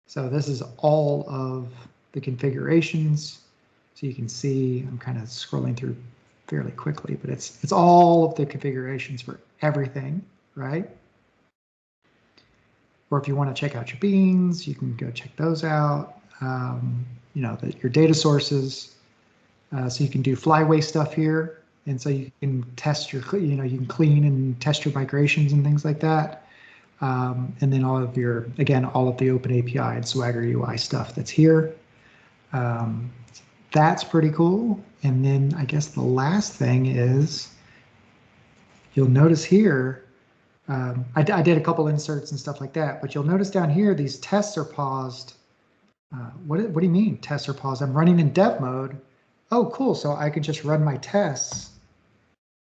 Speaker 4: So this is all of the configurations. So you can see, I'm kind of scrolling through fairly quickly, but it's all of the configurations for everything, right? Or if you want to check out your beans, you can go check those out. Your data sources. So you can do flyway stuff here. And so you can test you can clean and test your migrations and things like that. And then all of the Open API and Swagger UI stuff that's here. That's pretty cool. And then I guess the last thing is, you'll notice here, I did a couple inserts and stuff like that, but you'll notice down here, these tests are paused. What do you mean tests are paused? I'm running in dev mode. Oh, cool. So I can just run my tests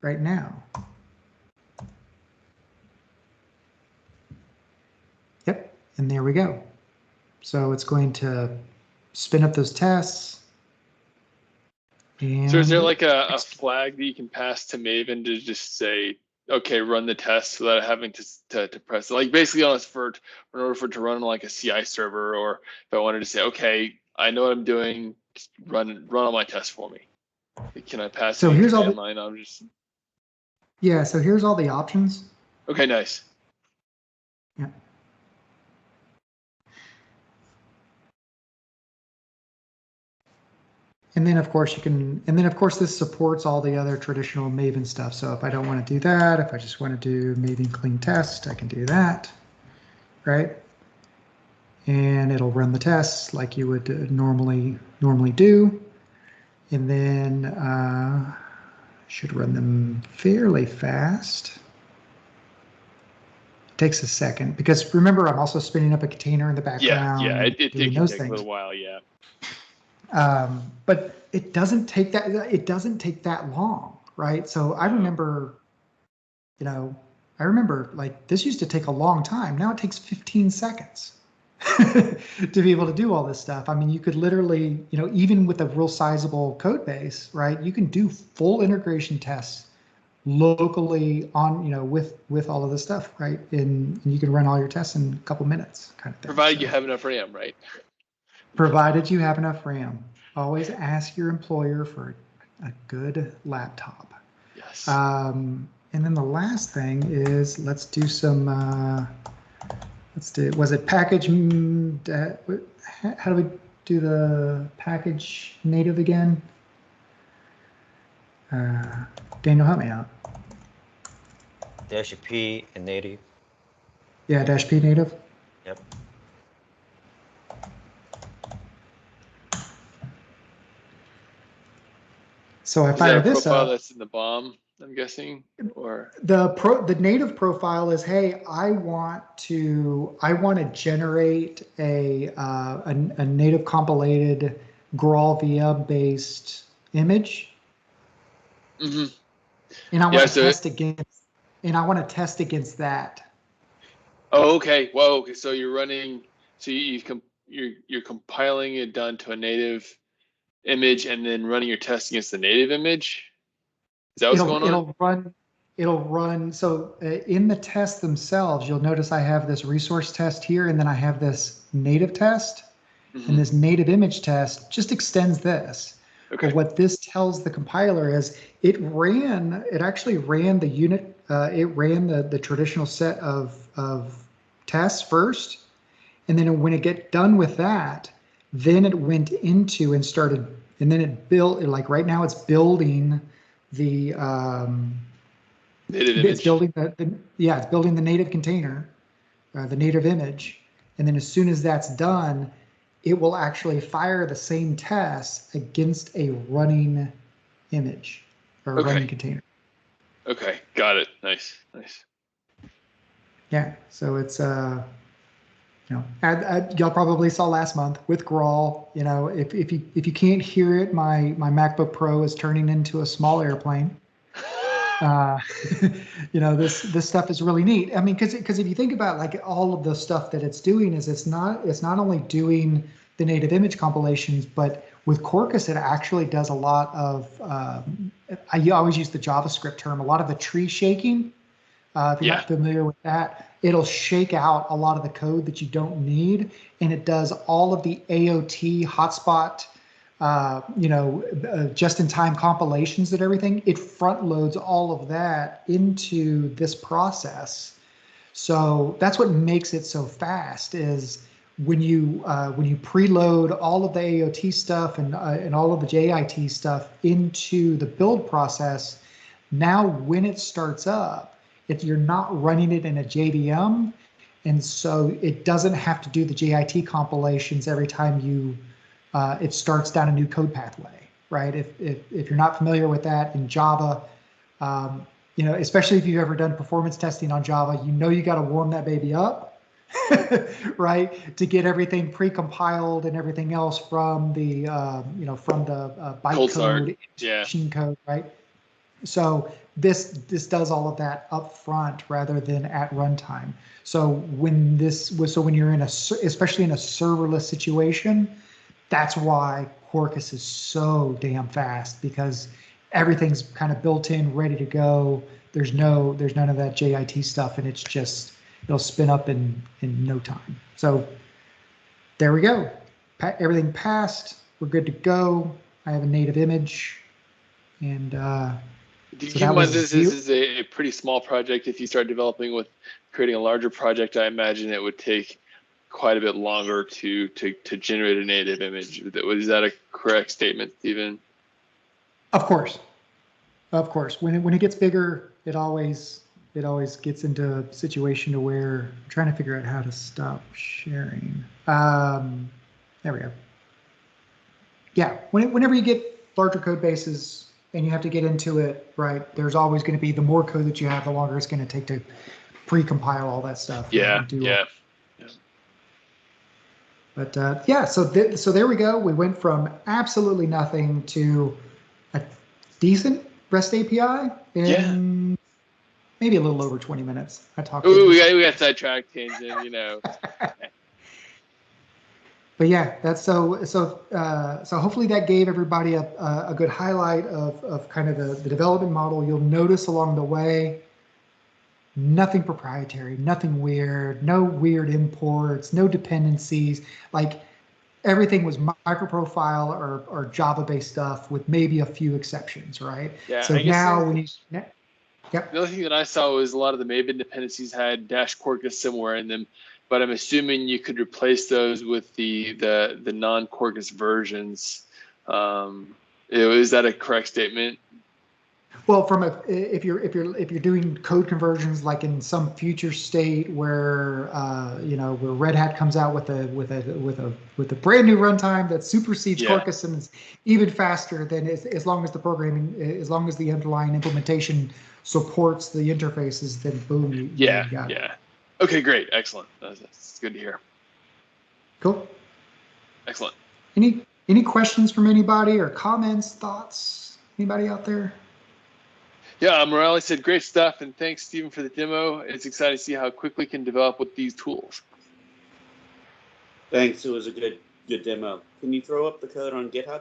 Speaker 4: right now. Yep, and there we go. So it's going to spin up those tests. And
Speaker 1: so is there like a flag that you can pass to Maven to just say, okay, run the test without having to press it? Like basically in order for it to run like a CI server, or if I wanted to say, okay, I know what I'm doing, just run all my tests for me. Can I pass
Speaker 4: so
Speaker 1: it
Speaker 4: here's all
Speaker 1: command line?
Speaker 4: Yeah, so here's all the options.
Speaker 1: Okay, nice.
Speaker 4: Yeah. And then of course this supports all the other traditional Maven stuff. So if I don't want to do that, if I just want to do Maven clean test, I can do that, right? And it'll run the tests like you would normally do. And then should run them fairly fast. It takes a second because remember, I'm also spinning up a container in the background.
Speaker 1: Yeah, it can
Speaker 4: those
Speaker 1: take
Speaker 4: things.
Speaker 1: a little while, yeah.
Speaker 4: But it doesn't take that long, right? So I remember, like this used to take a long time. Now it takes 15 seconds to be able to do all this stuff. I mean, you could literally, even with a real sizable code base, right? You can do full integration tests locally on, with all of this stuff, right? And you can run all your tests in a couple minutes, kind of thing.
Speaker 1: Provided you have enough RAM, right?
Speaker 4: Provided you have enough RAM. Always ask your employer for a good laptop.
Speaker 1: Yes.
Speaker 4: And then the last thing is, let's do some, was it package, how do we do the package native again? Daniel, help me out.
Speaker 3: -P and native.
Speaker 4: Yeah, -P native.
Speaker 3: Yep.
Speaker 4: So I fire this
Speaker 1: profile
Speaker 4: up.
Speaker 1: That's in the BOM, I'm guessing, or
Speaker 4: the native profile is, hey, I want to generate a native compilated Graal VM based image,
Speaker 1: mm-hmm.
Speaker 4: and I want to test against that.
Speaker 1: Oh, okay. Whoa. Okay. So you're running. So you're compiling it down to a native image and then running your test against the native image. Is that what's going on?
Speaker 4: It'll run. So in the tests themselves, you'll notice I have this resource test here, and then I have this native test, and this native image test just extends this.
Speaker 1: Okay.
Speaker 4: But what this tells the compiler is it actually ran the unit, it ran the traditional set of tests first. And then when it get done with that, then it went into and started, and then it built, like right now it's building the,
Speaker 1: native
Speaker 4: it's
Speaker 1: image.
Speaker 4: building it's building the native container, the native image. And then as soon as that's done, it will actually fire the same tests against a running image or a running container.
Speaker 1: Okay, got it. Nice.
Speaker 4: Yeah, so it's y'all probably saw last month with Graal. If you can't hear it, my MacBook Pro is turning into a small airplane. This stuff is really neat. I mean, because if you think about like all of the stuff that it's doing, is it's not only doing the native image compilations, but with Quarkus it actually does a lot of. I always use the JavaScript term. A lot of the tree shaking. If you're not familiar with that, it'll shake out a lot of the code that you don't need, and it does all of the AOT hotspot. Just-in-time compilations and everything, it front loads all of that into this process. So that's what makes it so fast, is when you preload all of the AOT stuff and all of the JIT stuff into the build process. Now, when it starts up, if you're not running it in a JVM, and so it doesn't have to do the JIT compilations every time it starts down a new code pathway, right? If you're not familiar with that in Java, especially if you've ever done performance testing on Java, you got to warm that baby up, right? To get everything pre-compiled and everything else from the bytecode, machine code, right? So this does all of that up front rather than at runtime. So when you're especially in a serverless situation, that's why Quarkus is so damn fast, because everything's kind of built in, ready to go. There's none of that JIT stuff, and it'll spin up in no time. So there we go. Everything passed. We're good to go. I have a native image, and
Speaker 1: do you keep in mind this is a pretty small project? If you start developing with creating a larger project, I imagine it would take quite a bit longer to generate a native image. Is that a correct statement, Stephen?
Speaker 4: Of course. When it gets bigger, it always gets into a situation to where I'm trying to figure out how to stop sharing. There we go. Yeah, whenever you get larger code bases and you have to get into it, right, there's always going to be, the more code that you have, the longer it's going to take to pre-compile all that stuff.
Speaker 1: Yeah.
Speaker 4: But yeah, so there we go. We went from absolutely nothing to a decent REST API in maybe a little over 20 minutes. I talked.
Speaker 1: Ooh, we got sidetracked tangent, you know.
Speaker 4: But yeah, that's so hopefully that gave everybody a good highlight of kind of the development model. You'll notice along the way, nothing proprietary, nothing weird, no weird imports, no dependencies. Like everything was microprofile or Java-based stuff with maybe a few exceptions, right?
Speaker 1: Yeah,
Speaker 4: So
Speaker 1: I guess
Speaker 4: now when you, yep.
Speaker 1: The only thing that I saw was a lot of the Maven dependencies had dash Quarkus somewhere in them, but I'm assuming you could replace those with the non-Quarkus versions. Is that a correct statement?
Speaker 4: Well, if you're doing code conversions like in some future state where where Red Hat comes out with a brand new runtime that supersedes Quarkus and is even faster, then as long as the underlying implementation supports the interfaces, then boom, you got it.
Speaker 1: Okay, great, excellent. That's good to hear.
Speaker 4: Cool.
Speaker 1: Excellent.
Speaker 4: Any questions from anybody or comments, thoughts? Anybody out there?
Speaker 1: Yeah, Morales said great stuff, and thanks, Stephen, for the demo. It's exciting to see how quickly we can develop with these tools.
Speaker 5: Thanks. It was a good demo. Can you throw up the code on GitHub?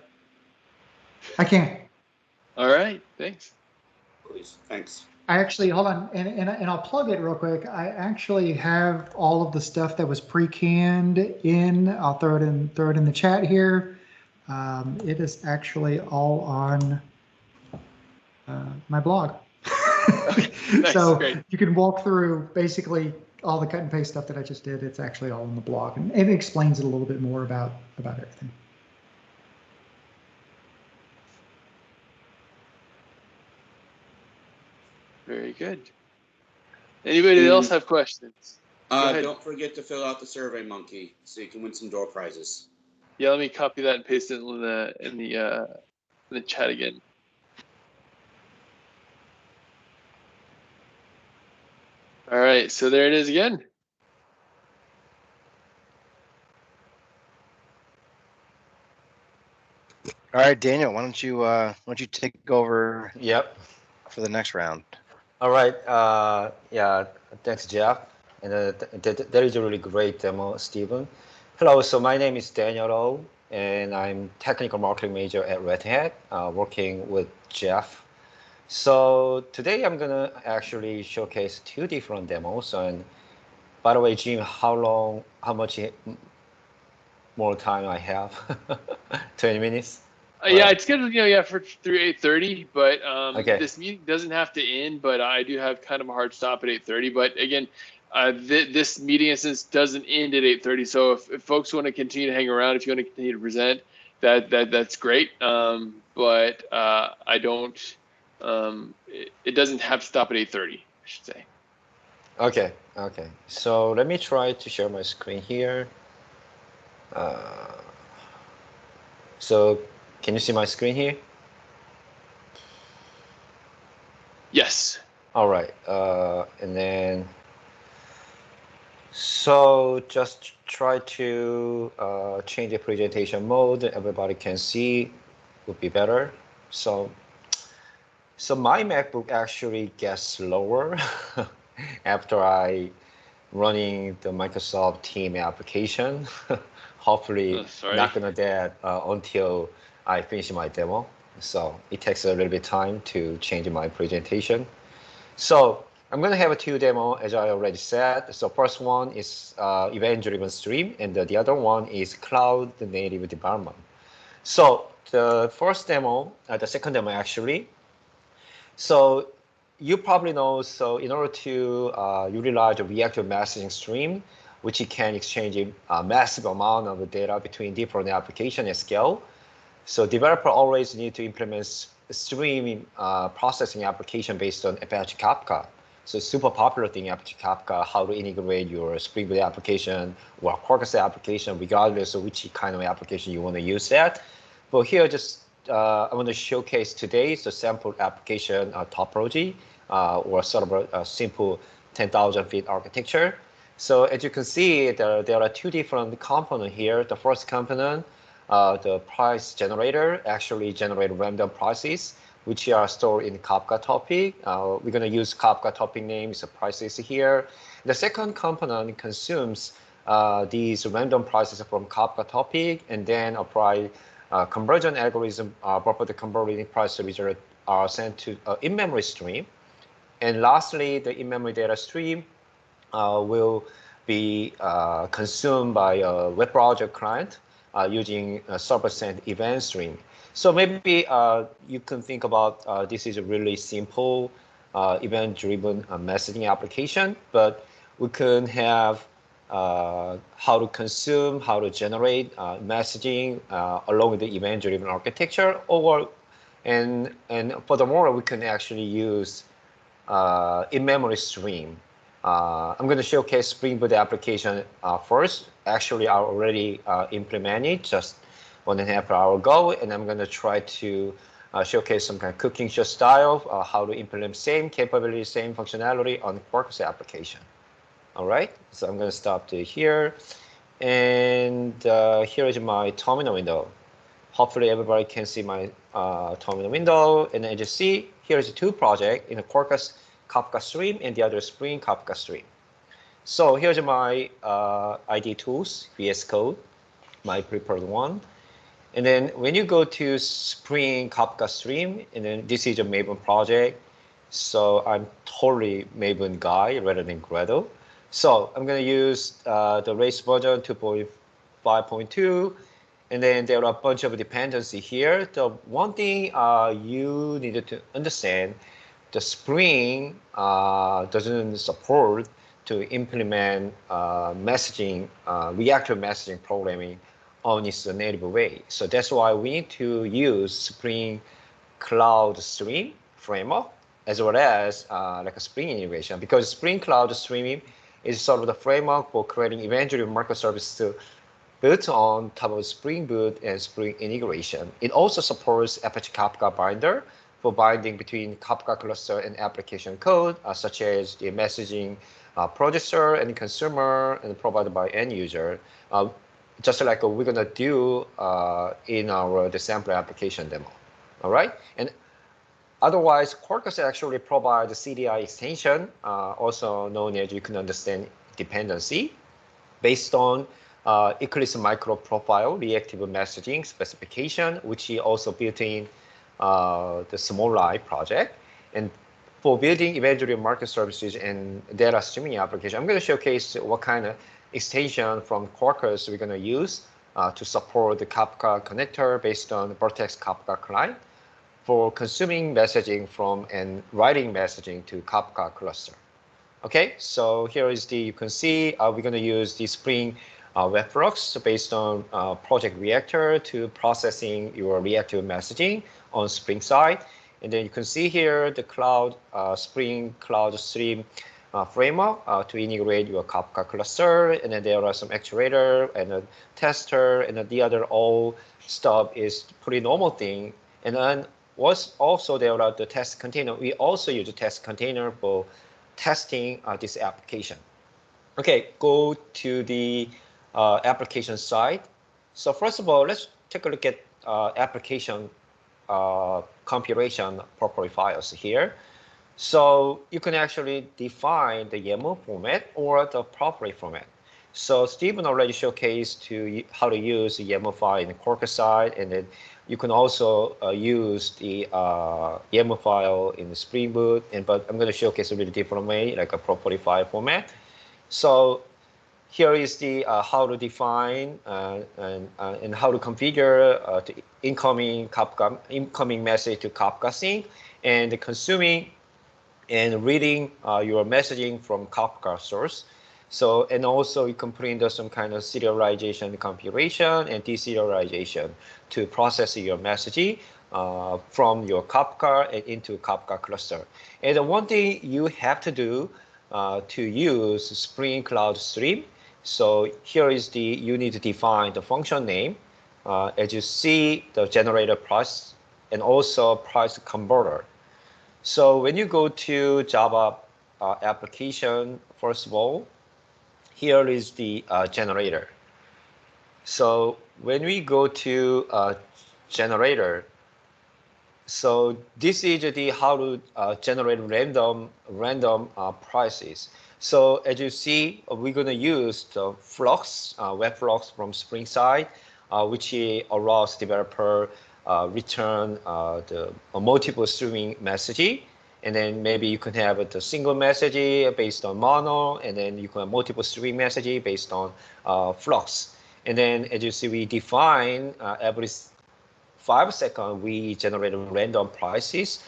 Speaker 4: I can.
Speaker 1: All right, thanks.
Speaker 5: Please, thanks.
Speaker 4: I actually, hold on, and I'll plug it real quick. I actually have all of the stuff that was pre-canned in. I'll throw it in the chat here. It is actually all on my blog.
Speaker 1: Nice,
Speaker 4: so
Speaker 1: great.
Speaker 4: You can walk through basically all the cut and paste stuff that I just did. It's actually all on the blog, and it explains it a little bit more about everything.
Speaker 1: Very good. Anybody else have questions?
Speaker 5: Don't forget to fill out the Survey Monkey so you can win some door prizes.
Speaker 1: Yeah, let me copy that and paste it in the chat again. All right, so there it is again.
Speaker 2: All right, Daniel, why don't you take over?
Speaker 3: Yep.
Speaker 2: For the next round.
Speaker 3: All right. Yeah. Thanks, Jeff. And that is a really great demo, Stephen. Hello. So my name is Daniel Oh, and I'm technical marketing major at Red Hat, working with Jeff. So today I'm gonna actually showcase two different demos. And by the way, Jim, how much more time I have? 20 minutes?
Speaker 1: Yeah, it's scheduled, for through 8:30, but
Speaker 3: okay.
Speaker 1: This meeting doesn't have to end, but I do have kind of a hard stop at 8:30. But again, this meeting instance doesn't end at 8:30. So if folks want to continue to hang around, if you want to continue to present, that's great. But I don't. It doesn't have to stop at 8:30, I should say.
Speaker 3: Okay. So let me try to share my screen here. So can you see my screen here?
Speaker 1: Yes.
Speaker 3: All right. And then, so just try to change the presentation mode. Everybody can see, would be better. So my MacBook actually gets slower after I running the Microsoft Team application. Hopefully not gonna dead until I finish my demo. So it takes a little bit of time to change my presentation. So I'm gonna have a two demo, as I already said. So first one is event-driven stream, and the other one is cloud native development. So the first demo, the second demo actually. So you probably know, so in order to utilize a reactive messaging stream, which you can exchange a massive amount of data between different applications at scale. So developer always need to implement stream processing application based on Apache Kafka. So super popular thing, Apache Kafka, how to integrate your Spring Boot application or Quarkus application, regardless of which kind of application you want to use that. But here, just I want to showcase today's the sample application topology or sort of a simple 10,000 feet architecture. So as you can see, there are two different components here. The first component, the price generator, actually generate random prices, which are stored in Kafka topic. We're going to use Kafka topic names, the prices here. The second component consumes these random prices from Kafka topic and then apply conversion algorithm, property converting price result are sent to in-memory stream. And lastly, the in-memory data stream will be consumed by a web browser client using a server-sent event stream. So maybe you can think about this is a really simple event-driven messaging application, but we can have how to consume, how to generate messaging along with the event-driven architecture, and furthermore, we can actually use in-memory stream. I'm going to showcase Spring Boot application first. Actually, I already implemented just 1.5 hours ago, and I'm going to try to showcase some kind of cooking show style, how to implement same capability, same functionality on Quarkus application. All right, so I'm going to stop to here, and here is my terminal window. Hopefully, everybody can see my terminal window, and as you see, here's two projects in a Quarkus Kafka stream and the other Spring Kafka stream. So here's my ID tools, VS Code, my prepared one. And then when you go to Spring Kafka stream, and then this is a Maven project. So I'm totally Maven guy rather than Gradle. So I'm going to use the race version 2.5.2. And then there are a bunch of dependency here. The one thing you needed to understand, the Spring doesn't support to implement messaging, reactive messaging programming on its native way. So that's why we need to use Spring Cloud Stream framework as well as like a Spring integration, because Spring Cloud Streaming is sort of the framework for creating event-driven microservices built on top of Spring Boot and Spring integration. It also supports Apache Kafka Binder for binding between Kafka cluster and application code, such as the messaging producer and consumer and provided by end user, just like we're going to do in the sample application demo. All right. And otherwise, Quarkus actually provides a CDI extension, also known as you can understand dependency, based on Eclipse micro profile reactive messaging specification, which is also built in the Small Live project. And for building event-driven microservices and data streaming application, I'm going to showcase what kind of extension from Quarkus we're going to use to support the Kafka connector based on the Vertex Kafka client for consuming messaging from and writing messaging to Kafka cluster. Okay, so here is you can see we're going to use the Spring webhooks based on Project Reactor to processing your reactive messaging on Spring side. And then you can see here the Spring Cloud Stream framework to integrate your Kafka cluster. And then there are some actuator and a tester, and then the other all stuff is pretty normal thing. And then also there are the test container. We also use a test container for testing this application. Okay, go to the application side. So first of all, let's take a look at application compilation property files here. So you can actually define the YAML format or the property format. So Stephen already showcased how to use the YAML file in the Quarkus side, and then you can also use the YAML file in the Spring Boot. But I'm going to showcase a really different way, like a property file format. So here is the how to define and how to configure the incoming message to Kafka sync, and the consuming and reading your messaging from Kafka source. So, and also you can put in some kind of serialization compilation and deserialization to process your messaging from your Kafka and into Kafka cluster. And the one thing you have to do to use Spring Cloud Stream. So here is you need to define the function name. As you see, the generator price and also price converter. So when you go to Java application, first of all, here is the generator. So when we go to generator, so this is the how to generate random prices. So as you see, we're going to use the Flux, web Flux from Spring side, which allows developer return the multiple streaming message. And then maybe you can have the single message based on mono, and then you can have multiple stream message based on Flux. And then as you see, we define every 5 seconds, we generate random prices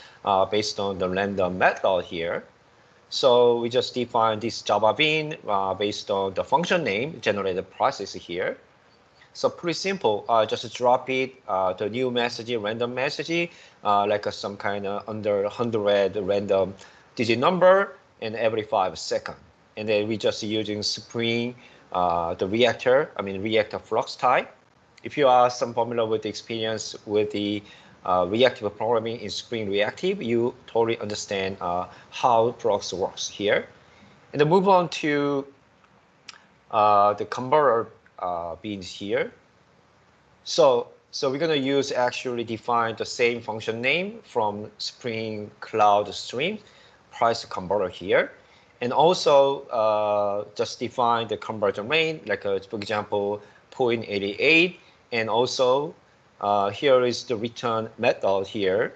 Speaker 3: based on the random method here. So we just define this Java bean based on the function name, generated prices here. So pretty simple, just drop it, the new message, random message, like some kind of under 100 random digit number and every 5 seconds. And then we just using Spring, the reactor Flux type. If you are some familiar with the experience with the reactive programming in Spring Reactive, you totally understand how Flux works here. And then move on to the converter beans here. So we're going to use actually define the same function name from Spring Cloud Stream price converter here. And also just define the conversion rate, like for example, 0.88. And also here is the return method here,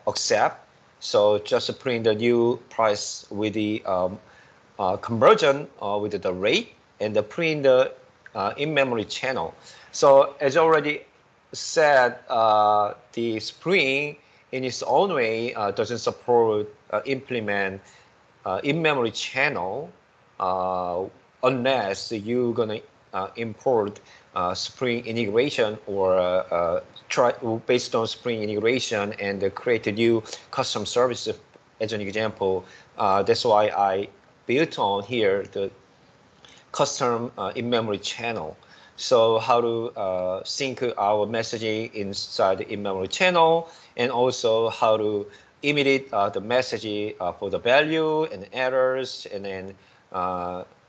Speaker 3: accept. So just print the new price with the conversion with the rate, and the print the in-memory channel. So as already said, the Spring in its own way doesn't support implement in-memory channel unless you're gonna import Spring integration or try based on Spring integration and create a new custom service. As an example, that's why I built on here the custom in-memory channel. So how to sync our messaging inside the in-memory channel, and also how to imitate the message for the value and errors, and then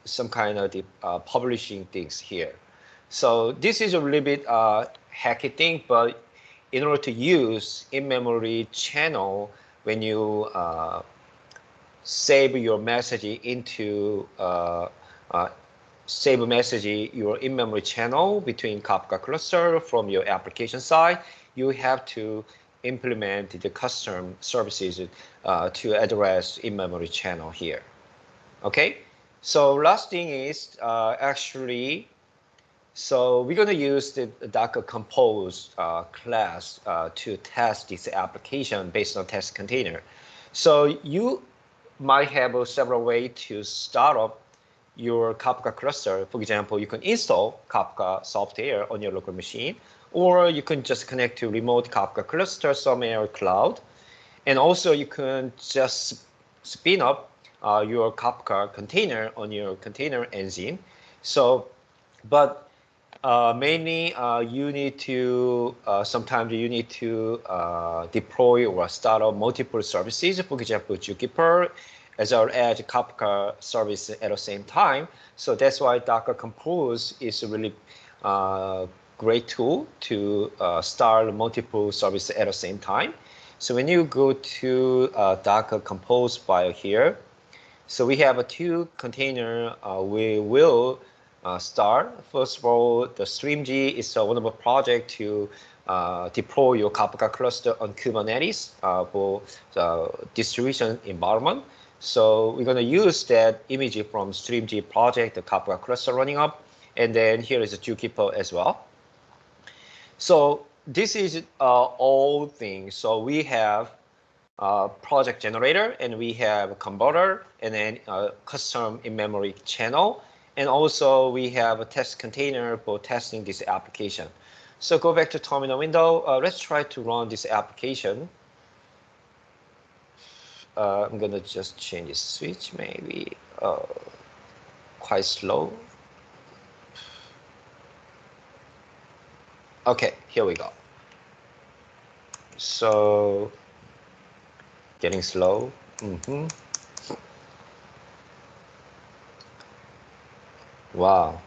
Speaker 3: some kind of the publishing things here. So this is a little bit hacky thing, but in order to use in-memory channel, when you save your message into save a message your in-memory channel between Kafka cluster from your application side, you have to implement the custom services to address in-memory channel here. Okay, so last thing is actually, so we're going to use the Docker Compose class to test this application based on test container. So you might have several ways to start up your Kafka cluster. For example, you can install Kafka software on your local machine, or you can just connect to remote Kafka cluster somewhere cloud. And also you can just spin up your Kafka container on your container engine. So, but mainly you need to, sometimes you need to deploy or start up multiple services, for example, Jupyter, as well as Kafka service at the same time. So that's why Docker Compose is a really great tool to start multiple services at the same time. So when you go to Docker Compose file here, so we have a 2 container we will start. First of all, the StreamG is one of a project to deploy your Kafka cluster on Kubernetes for the distribution environment. So we're going to use that image from StreamG project, the Kafka cluster running up, and then here is a Jupyter as well. So this is all things. So we have project generator, and we have a converter, and then custom in-memory channel, and also we have a test container for testing this application. So go back to terminal window. Let's try to run this application. I'm gonna just change the switch, maybe quite slow. Okay, here we go. So getting slow. Wow.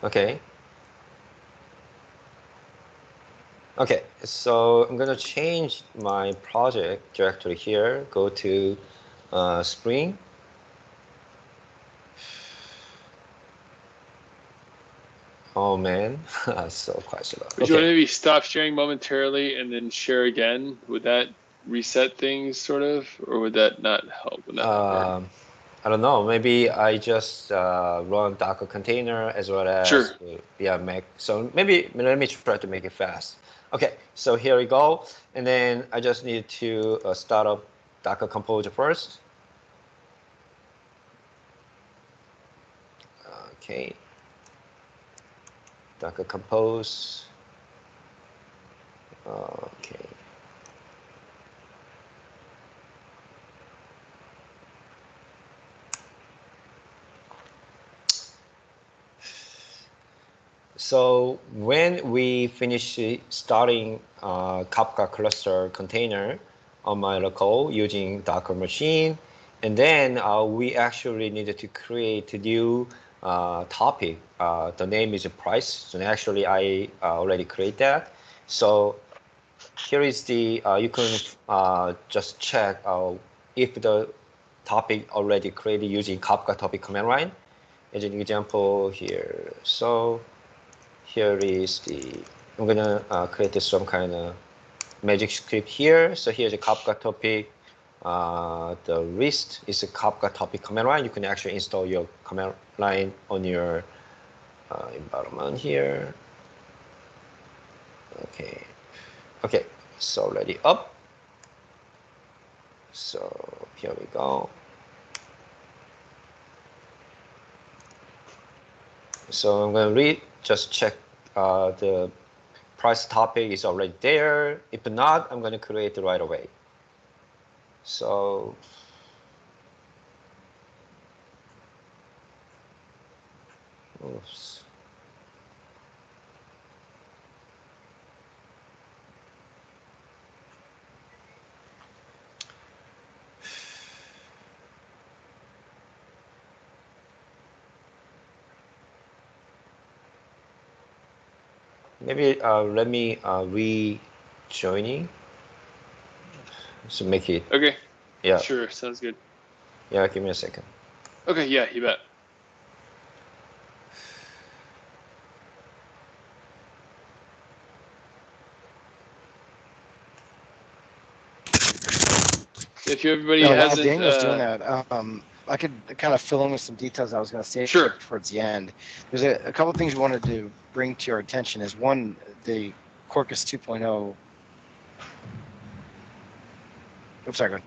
Speaker 3: Okay. Okay, so I'm gonna change my project directory here. Go to Spring. Oh man, so quite slow.
Speaker 1: Would you want to maybe stop sharing momentarily and then share again? Would that reset things sort of, or would that not help? Would that not work?
Speaker 3: I don't know. Maybe I just run Docker container as well as
Speaker 1: Sure.
Speaker 3: make. So maybe let me try to make it fast. Okay, so here we go. And then I just need to start up Docker Composer first. Okay. Docker Compose. Okay. So when we finish starting Kafka cluster container on my local using Docker machine, and then we actually needed to create a new topic. The name is price. So actually I already create that. So here is the, you can just check if the topic already created using Kafka topic command line. As an example here. So here is the, I'm gonna create some kind of magic script here. So here's a Kafka topic. The list is a Kafka topic command line. You can actually install your command line on your environment here. Okay. Okay, so already up. So here we go. So I'm gonna read, just check the price topic is already there. If not, I'm gonna create it right away. So oops. Maybe let me rejoining. So make it.
Speaker 1: Okay.
Speaker 3: Yeah.
Speaker 1: Sure. Sounds good.
Speaker 3: Yeah. Give me a second.
Speaker 1: Okay. Yeah. You bet. If everybody
Speaker 2: While
Speaker 1: hasn't,
Speaker 2: Daniel's doing that, I could kind of fill in with some details I was going to say
Speaker 1: Sure.
Speaker 2: towards the end. There's a couple of things we wanted to bring to your attention. Is one, the Quarkus 2.0. Oops, sorry, go ahead.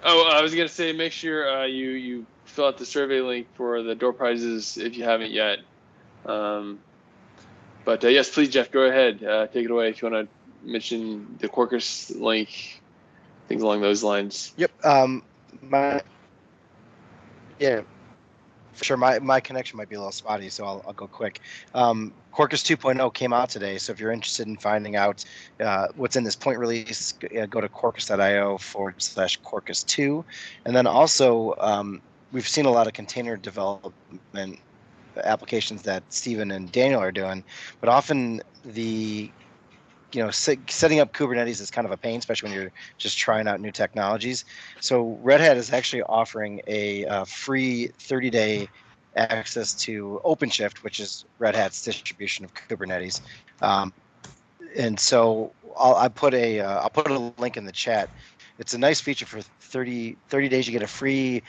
Speaker 1: Oh, I was gonna say, make sure you fill out the survey link for the door prizes if you haven't yet. But yes, please, Jeff, go ahead. Take it away if you want to mention the Quarkus link, things along those lines.
Speaker 2: Yep. Yeah, for sure. My connection might be a little spotty, so I'll go quick. Quarkus 2.0 came out today, so if you're interested in finding out what's in this point release, go to quarkus.io/Quarkus2. And then also, we've seen a lot of container development applications that Stephen and Daniel are doing, but often setting up Kubernetes is kind of a pain, especially when you're just trying out new technologies. So Red Hat is actually offering a free 30-day access to OpenShift, which is Red Hat's distribution of Kubernetes. And so I'll put a link in the chat. It's a nice feature for 30 days. You get a free.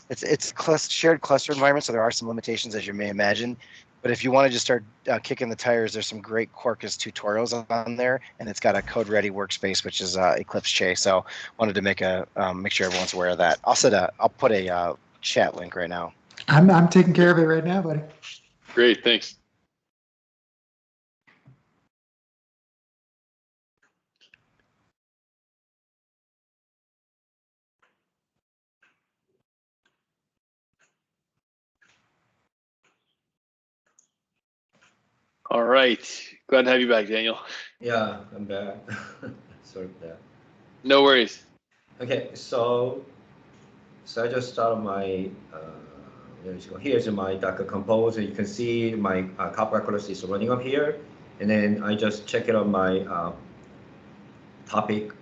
Speaker 2: It's shared cluster environment, so there are some limitations as you may imagine. But if you want to just start kicking the tires, there's some great Quarkus tutorials on there, and it's got a code-ready workspace, which is Eclipse Che. So wanted to make sure everyone's aware of that. I'll put a chat link right now.
Speaker 4: I'm taking care of it right now, buddy.
Speaker 1: Great, thanks. All right. Glad to have you back, Daniel.
Speaker 3: Yeah, I'm back. Sorry for that.
Speaker 1: No worries.
Speaker 3: Okay, so I just start my. Here's my Docker Compose. You can see my Kafka cluster is running up here, and then I just check it on my topic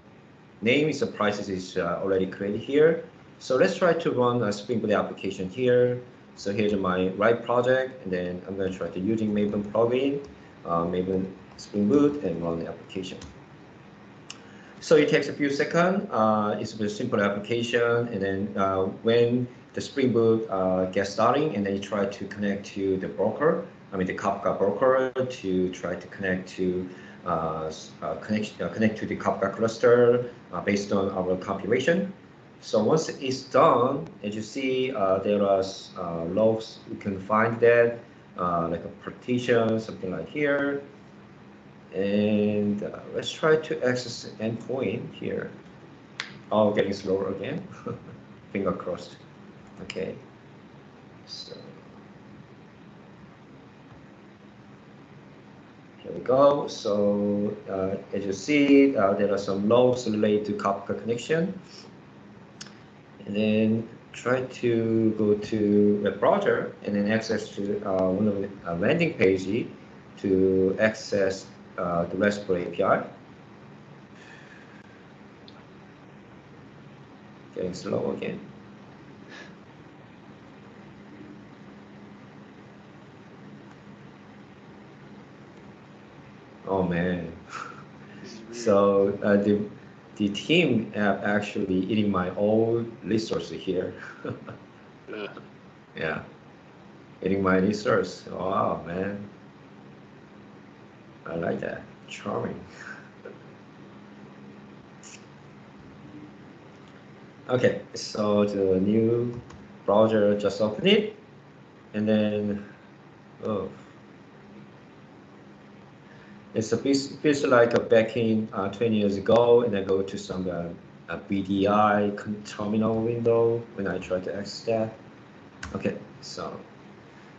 Speaker 3: name. Is the prices is already created here. So let's try to run a Spring Boot application here. So here's my right project, and then I'm going to try to using Maven plugin, Maven Spring Boot, and run the application. So it takes a few seconds. It's a very simple application, and then when the Spring Boot gets starting, and then you try to connect to the broker, the Kafka broker, to try to connect to connect to the Kafka cluster based on our configuration. So once it's done, as you see, there are logs. You can find that like a partition, something like here. And let's try to access the endpoint here. Oh, getting slower again. Finger crossed. Okay. So here we go. So as you see, there are some logs related to Kafka connection. And then try to go to web browser and then access to one of the landing page to access the RESTful API. Getting slow again. Oh man. So the team app actually eating my old resources here. Yeah, eating my resource. Wow, man. I like that. Charming. Okay, so the new browser just open it, and then it's a bit like a back in 20 years ago, and I go to some BDI terminal window when I try to access that. Okay, so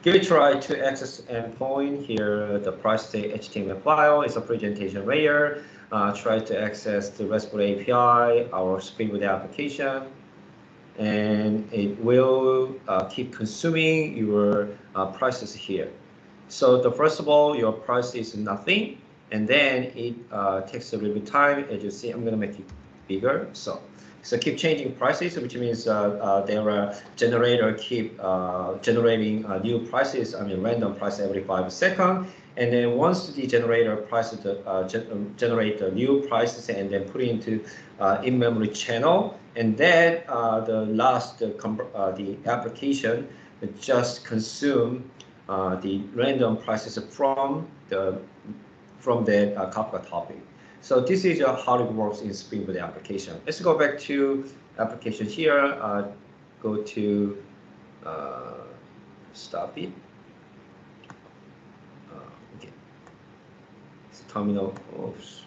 Speaker 3: give it a try to access endpoint here. The price tag HTML file is a presentation layer. Try to access the RESTful API, our Spring Boot application, and it will keep consuming your prices here. So the first of all, your price is nothing, and then it takes a little bit of time. As you see, I'm going to make it bigger. So keep changing prices, which means their generator keep generating new prices. Random price every 5 seconds. And then once the generator prices generate the new prices and then put it into in-memory channel, and then the last the application just consume the random prices from the Kafka topic. So this is how it works in Spring Boot application. Let's go back to application here. Go to stop it. Okay. It's terminal. Oops.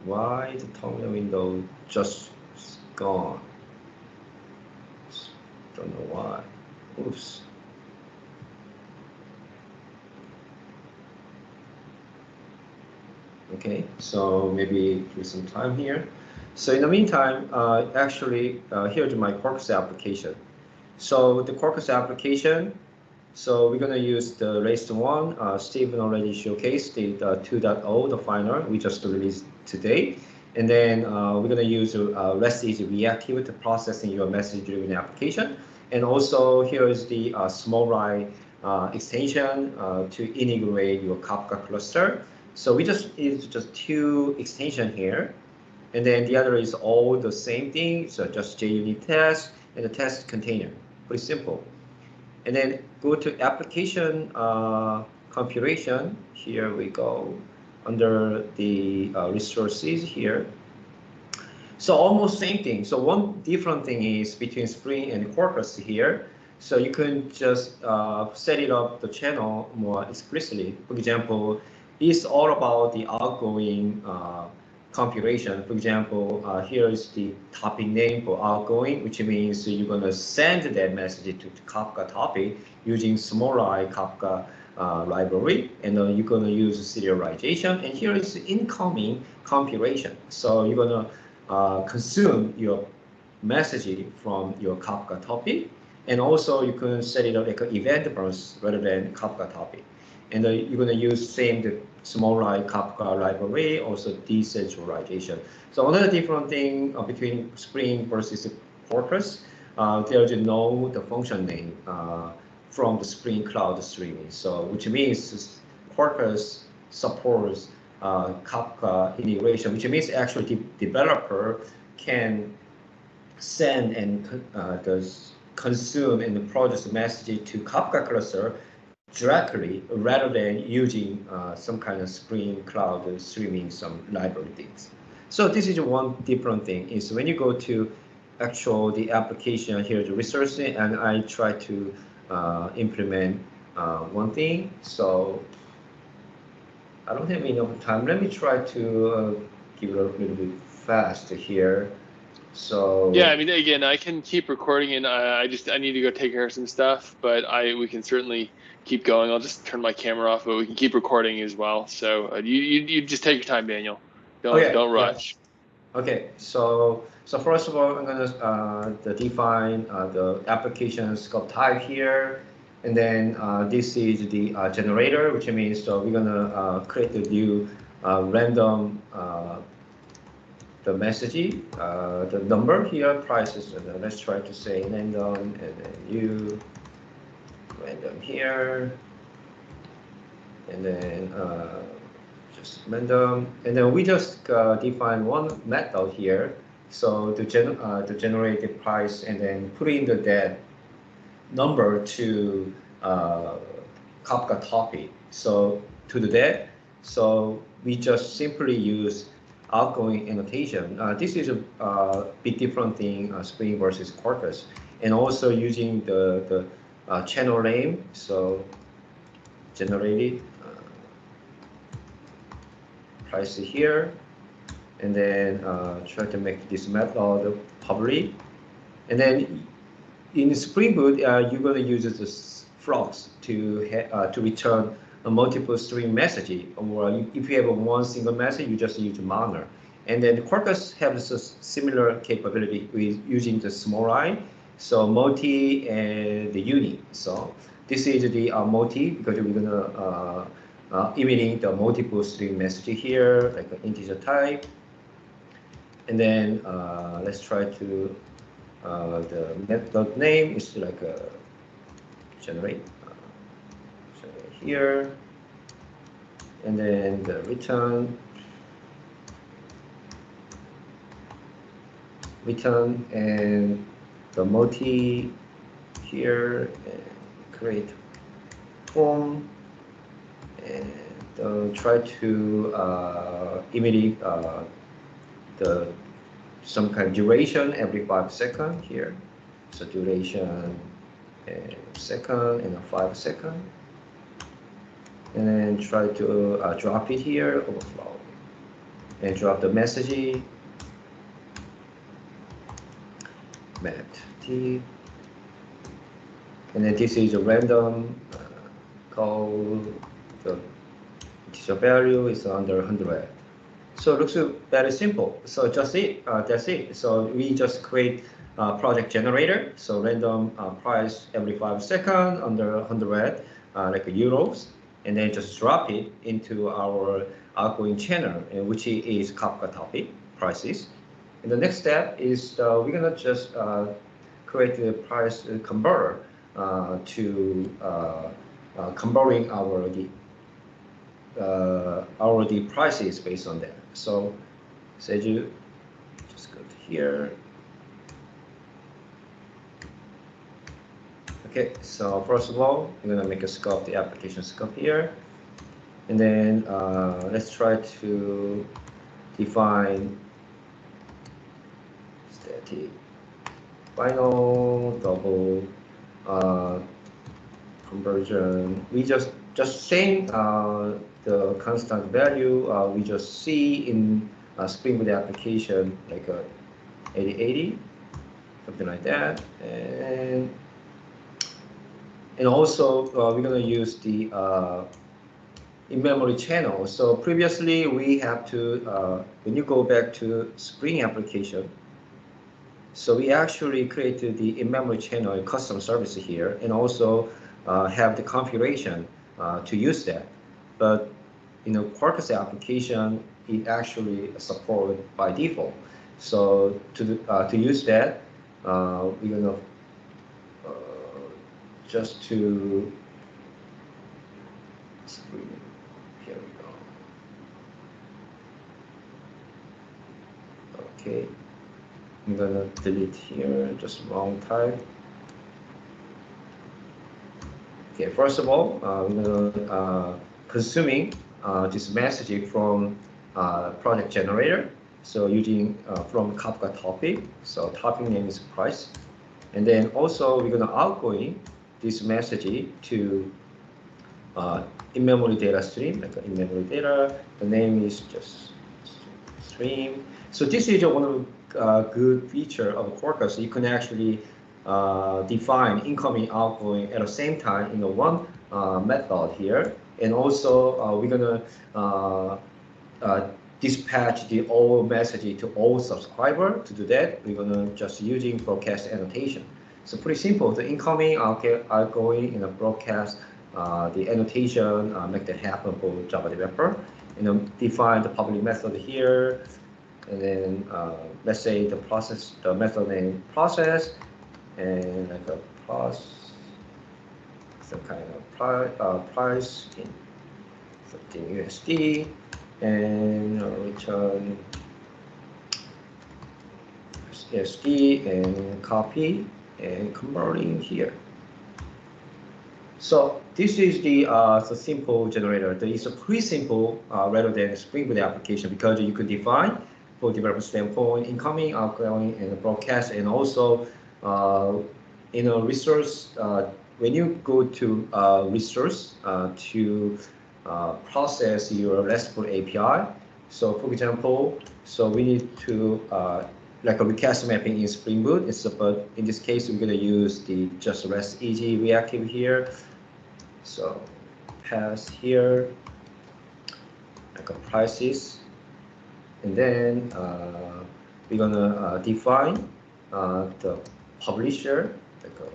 Speaker 3: Why the terminal window just gone? Don't know why. Oops. Okay, so maybe give some time here. So in the meantime, actually, here's my Quarkus application. So the Quarkus application, so we're going to use the latest one. Stephen already showcased the 2.0, the final we just released today. And then we're going to use REST is reactive to processing your message-driven application. And also here is the SmallRide extension to integrate your Kafka cluster. So we just use just 2 extensions here. And then the other is all the same thing. So just JUnit test and the test container. Pretty simple. And then go to application configuration. Here we go under the resources here. So almost same thing. So one different thing is between Spring and Quarkus here. So you can just set it up the channel more explicitly. For example, it's all about the outgoing configuration. For example, here is the topic name for outgoing, which means you're going to send that message to Kafka topic using SmallRide Kafka library, and you're going to use serialization, and here is incoming compilation. So you're going to consume your message from your Kafka topic, and also you can set it up like an event burst rather than Kafka topic. And you're going to use same the small Kafka library, also decentralization. So another different thing between Spring versus Quarkus, there's no the function name from the Spring Cloud streaming. So which means Quarkus supports Kafka integration, which means actually the developer can send and consume and produce message to Kafka cluster directly rather than using some kind of Spring Cloud streaming some library things. So this is one different thing is when you go to the application here, the resource, and I try to implement one thing. So I don't have enough time. Let me try to give it a little bit fast here. So
Speaker 1: yeah, I mean, again, I can keep recording, and I need to go take care of some stuff, but we can certainly keep going. I'll just turn my camera off, but we can keep recording as well. So you just take your time, Daniel. Don't rush.
Speaker 3: Yeah. Okay, so first of all, I'm gonna define the application scope type here, and then this is the generator, which means we're gonna create a new random the message, the number here, prices, and let's try to say random, and then random here, and then just random, and then we just define one method here, so to generate the price, and then put in that number to Kafka topic. So to do that, so we just simply use outgoing annotation. This is a bit different thing, Spring versus Quarkus, and also using the channel name. So generated price here, and then try to make this method public, and then in Spring Boot, you're going to use this flux to return a multiple stream message, or if you have one single message, you just use mono. And then Quarkus has a similar capability with using the small I, so multi and the uni. So this is the multi, because we're going to emitting the multiple stream message here, like an integer type. And then let's try to the method name is like a generate here, and then the return and the multi here, and create form, and try to imitate the some kind of duration every 5 seconds here. So duration and second and 5 seconds. And then try to drop it here, overflow. And drop the message. Mat T. And then this is a random call. The value is under 100. So it looks very simple. So just that's it. So we just create a project generator. So random price every 5 seconds under 100, like euros, and then just drop it into our outgoing channel, which is Kafka topic prices. And the next step is we're gonna just create the price converter to converting our the prices based on that. So say you just go to here. Okay, so first of all, I'm gonna make a scope, the application scope here, and then let's try to define static final double conversion. We just saying the constant value we just see in Spring Boot application, like 8080, something like that, and And also, we're going to use the in-memory channel. So previously, we have to, when you go back to Spring application, so we actually created the in-memory channel and custom service here, and also have the configuration to use that. But Quarkus application, it actually supported by default. So to use that, we're gonna just to screen. Here we go. Okay, I'm gonna delete here just wrong type. Okay, first of all, we're gonna consuming this messaging from project generator. So using from Kafka topic. So topic name is price, and then also we're gonna outgoing this message to in-memory data stream, like in-memory data. The name is just stream. So this is one of the good feature of Quarkus. You can actually define incoming, outgoing at the same time in one method here. And also we're gonna dispatch the all message to all subscriber. To do that, we're gonna just using broadcast annotation. So pretty simple. The incoming, outgoing in a broadcast, the annotation make that happen for Java developer. Define the public method here, and then let's say the method name process, and like a plus some kind of price in 15 USD, and return USD and copy and converting here. So this is the simple generator. There is a pretty simple rather than a Spring Boot application, because you could define for developer standpoint incoming, outgoing, and broadcast, and also resource. When you go to resource to process your RESTful API. So for example, so we need to like a request mapping in Spring Boot. But in this case, we're going to use the just REST easy reactive here. So pass here like a prices, and then we're gonna define the publisher, like a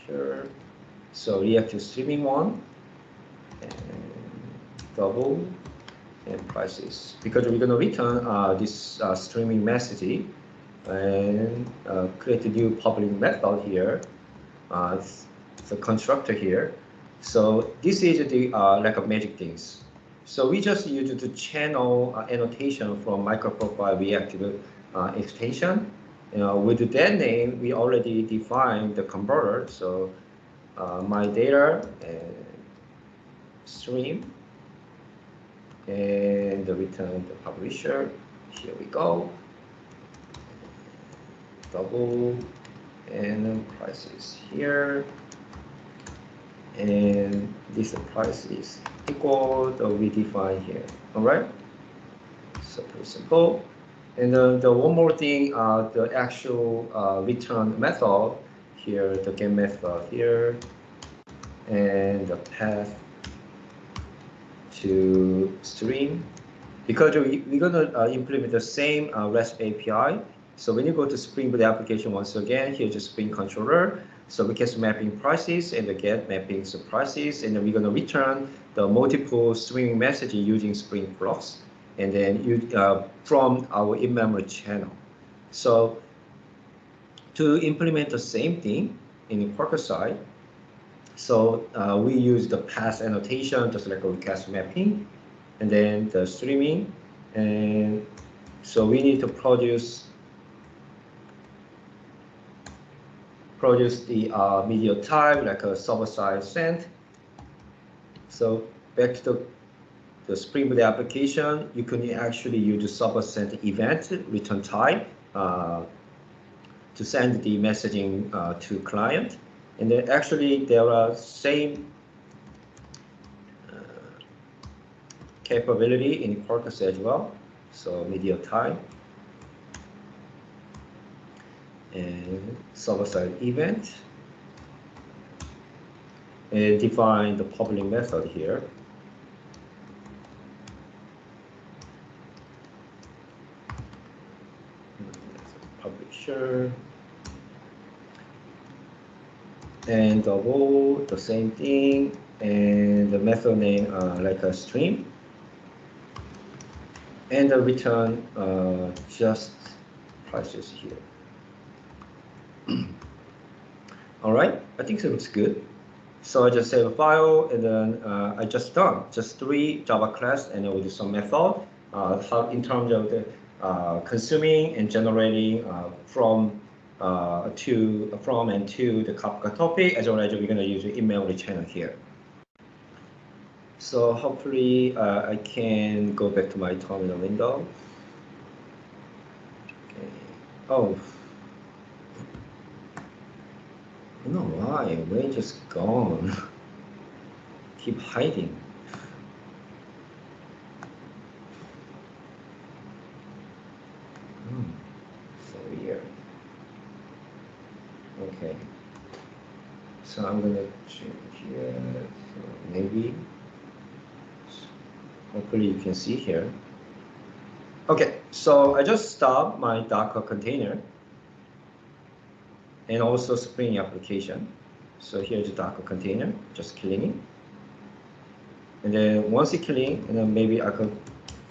Speaker 3: publisher. So reactive streaming one, and double, and prices, because we're gonna return this streaming message and create a new public method here. The constructor here. So this is the like a magic things. So we just use the channel annotation from microprofile reactive extension. With that name, we already defined the converter. So my data and stream, and the return the publisher. Here we go. Double, and prices here. And this price is equal that we define here. All right, so pretty simple. And the one more thing, the actual return method here, the get method here, and the path to stream, because we're gonna implement the same REST API. So when you go to Spring Boot application, once again, here's the Spring controller. So we can mapping prices and the get mapping prices, and then we're going to return the multiple streaming message using Spring Flux, and then from our in-memory channel. So to implement the same thing in the Quarkus side, so we use the path annotation, just like a request mapping, and then the streaming, and so we need to produce the media type, like a server-side sent. So back to the Spring Boot application, you can actually use the server-sent event return type to send the messaging to client. And then actually there are same capability in Quarkus as well. So media type and server-side event. and define the public method here. Publisher. And the role, the same thing, and the method name like a stream. And the return just prices here. All right, I think it looks good. So I just save a file, and then I just done just 3 Java class, and with some method how in terms of the consuming and generating from and to the Kafka topic, as well as we're going to use the in-memory channel here. So hopefully I can go back to my terminal window. Okay. Oh, I don't know why, Way just gone. Keep hiding. So weird. Okay. So I'm gonna change here. So maybe. Hopefully you can see here. Okay, so I just stopped my Docker container and also Spring application. So here's the Docker container, just killing it. And then once it clean, and then maybe I could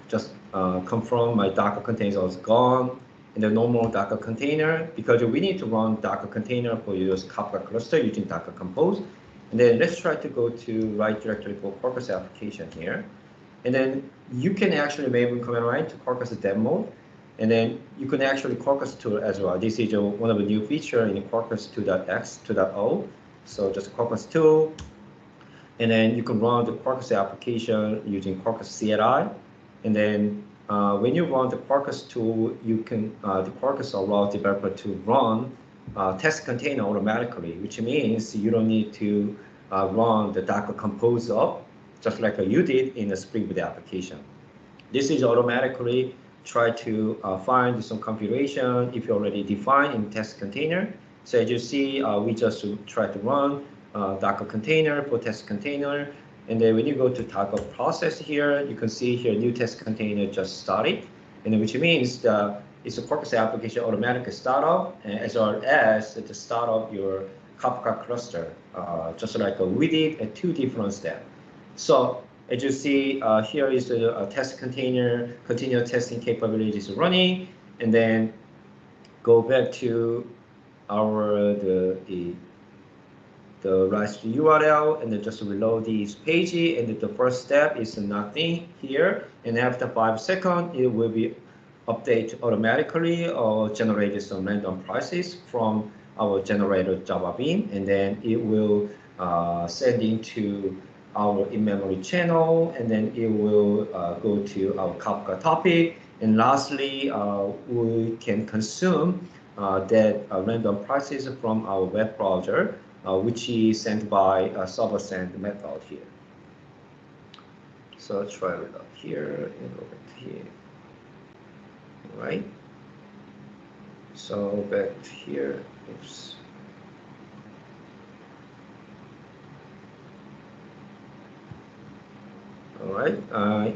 Speaker 3: just confirm my Docker container is gone in the normal Docker container, because we need to run Docker container for your Kafka cluster using Docker Compose. And then let's try to go to right directory for Quarkus application here. And then you can actually maybe command right to Quarkus demo, and then you can actually Quarkus tool as well. This is one of the new feature in Quarkus 2.x, 2.0. So just Quarkus tool, and then you can run the Quarkus application using Quarkus CLI. And then when you run the Quarkus tool, you can the Quarkus allows developer to run test container automatically, which means you don't need to run the Docker Compose up, just like you did in the Spring Boot application. This is automatically try to find some configuration if you already defined in test container. So as you see, we just try to run Docker container for test container. And then when you go to Docker process here, you can see here new test container just started, and which means it's a Quarkus application automatic startup, as well as the start of your Kafka cluster, just like we did at 2 different steps. So as you see, here is the test container, continuous testing capabilities running, and then go back to our the REST URL, and then just reload these pages. And the first step is nothing here, and after 5 seconds, it will be update automatically or generate some random prices from our generator Java Bean, and then it will send into our in-memory channel, and then it will go to our Kafka topic. And lastly, we can consume that random prices from our web browser, which is sent by a server send method here. So let's try it out here and go back to here. All right. So back to here. Oops. All right,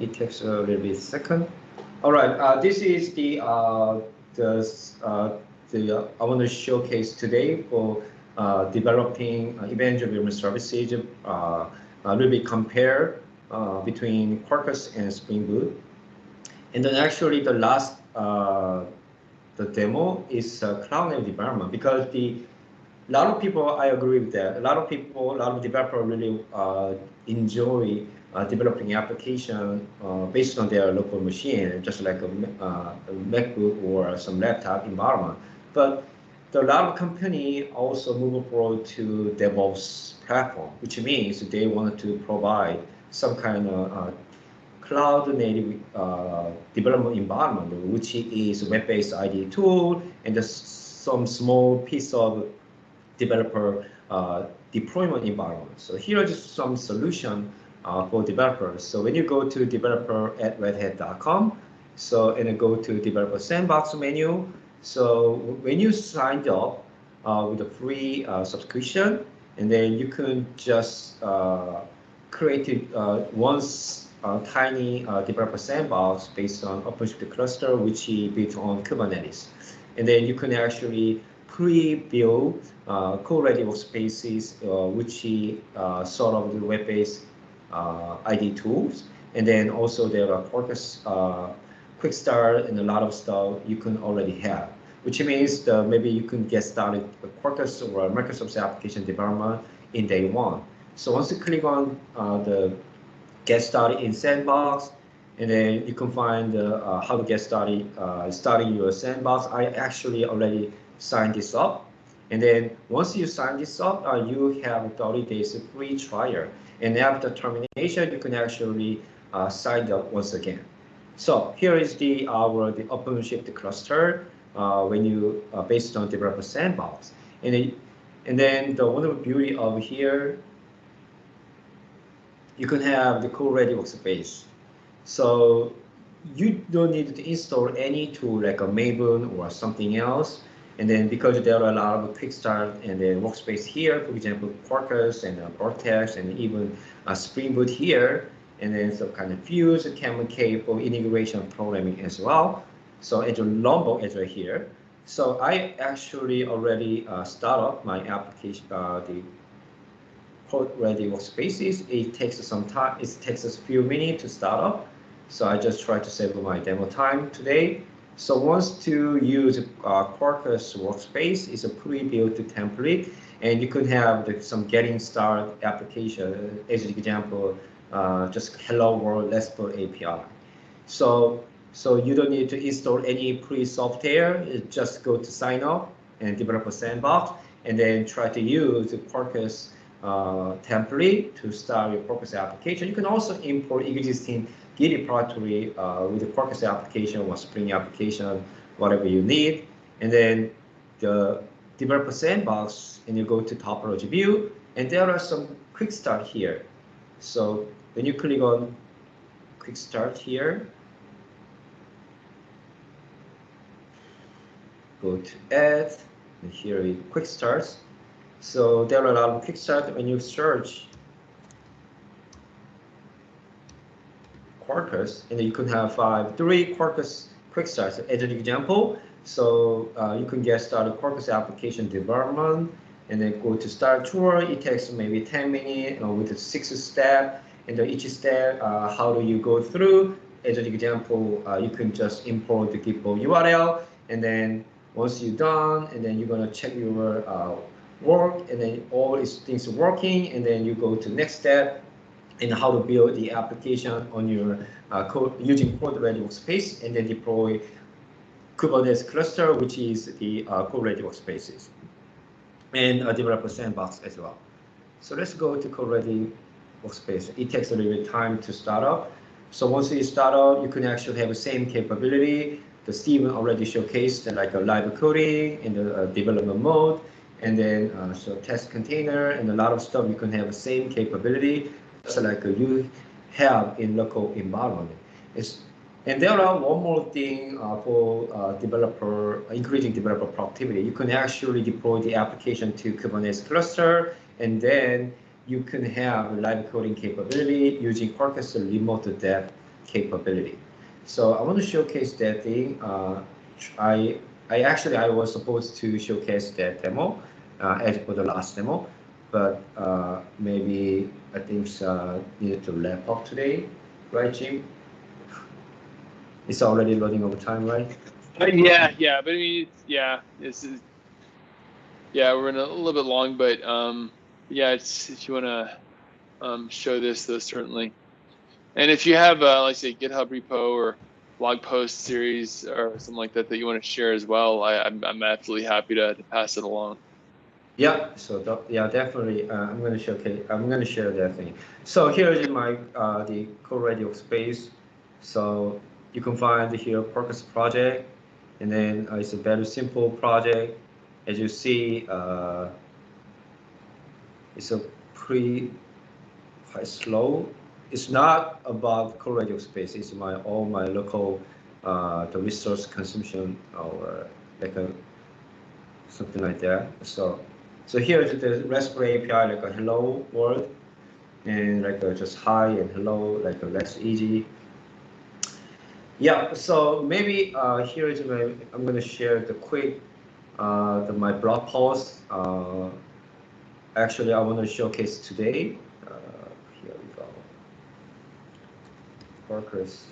Speaker 3: it takes a little bit second. All right, this is the I want to showcase today for developing event-driven services. A little bit compare between Quarkus and Spring Boot, and then actually the last the demo is cloud-native development, because a lot of people, I agree with that. A lot of developers really enjoy developing application based on their local machine, just like a MacBook or some laptop environment. But a lot of companies also move forward to DevOps platform, which means they want to provide some kind of cloud-native development environment, which is web-based IDE tool and some small piece of developer deployment environment. So here are just some solution for developers. So when you go to developer@redhat.com, so and then go to developer sandbox menu. So when you signed up with a free subscription, and then you can just create one tiny developer sandbox based on OpenShift cluster, which is built on Kubernetes. And then you can actually pre-build code-ready workspaces, which is sort of the web-based ID tools. And then also there are Quarkus quick start and a lot of stuff you can already have, which means maybe you can get started with Quarkus or Microsoft's application development in day one. So once you click on the get started in sandbox, and then you can find how to get started starting your sandbox. I actually already signed this up, and then once you sign this up, you have 30 days free trial, and after termination you can actually sign up once again. So here is the OpenShift cluster when you based on developer sandbox, and then the wonderful beauty of here, you can have the code-ready workspace. So you don't need to install any tool like a Maven or something else. And then because there are a lot of quick start and then workspace here, for example, Quarkus and Vortex and even Spring Boot here, and then some kind of Fuse, K for integration programming as well. So Azure Lombo Azure here. So I actually already start up my application, the code-ready workspaces. It takes some time. It takes us a few minutes to start up. So I just try to save my demo time today. So once to use Quarkus workspace, is a pre-built template, and you could have some getting started application. As an example, just hello world RESTful API. So you don't need to install any pre-software. Just go to sign up and develop a sandbox, and then try to use the Quarkus template to start your Quarkus application. You can also import existing Git repository with the Quarkus application or Spring application, whatever you need. And then the developer sandbox, and you go to topology view, and there are some quick start here. So when you click on quick start here, go to add, and here is quick starts. So there are a lot of quick start when you search Quarkus, and you can have 3 Quarkus quick starts as an example. So you can get started Quarkus application development, and then go to start tour. It takes maybe 10 minutes with a 6 step, and each step, how do you go through? As an example, you can just import the GitHub URL, and then once you're done, and then you're gonna check your work, and then all these things are working, and then you go to next step, and how to build the application on your code using code-ready workspace, and then deploy Kubernetes cluster, which is the code-ready workspaces, and a developer sandbox as well. So let's go to code-ready workspace. It takes a little bit of time to start up. So once you start up, you can actually have the same capability. The Steven already showcased like a live coding in the development mode, and then so test container and a lot of stuff. You can have the same capability, just like you have in local environment. And there are one more thing for increasing developer productivity. You can actually deploy the application to Kubernetes cluster, and then you can have live coding capability using Quarkus remote dev capability. So I want to showcase that thing. I was supposed to showcase that demo as for the last demo, but maybe I think needed to wrap up today, right, Jim? It's already running over time, right?
Speaker 1: Yeah, but I mean, we're in a little bit long, but yeah, it's if you want to show this, though, certainly. And if you have, like say, GitHub repo or blog post series or something like that you want to share as well, I'm absolutely happy to pass it along.
Speaker 3: Yeah, so yeah, definitely. I'm going to share that thing. So here is my the code-ready workspace. So you can find here Quarkus project, and then it's a very simple project. As you see, it's a quite slow. It's not about code-ready workspace. It's all my local the resource consumption or like something like that. So So here is the RESTful API, like a hello world, and like just hi and hello, like that's easy. Yeah, so maybe here is I'm going to share the quick, my blog post. Actually, I want to showcase today. Here we go. Quarkus.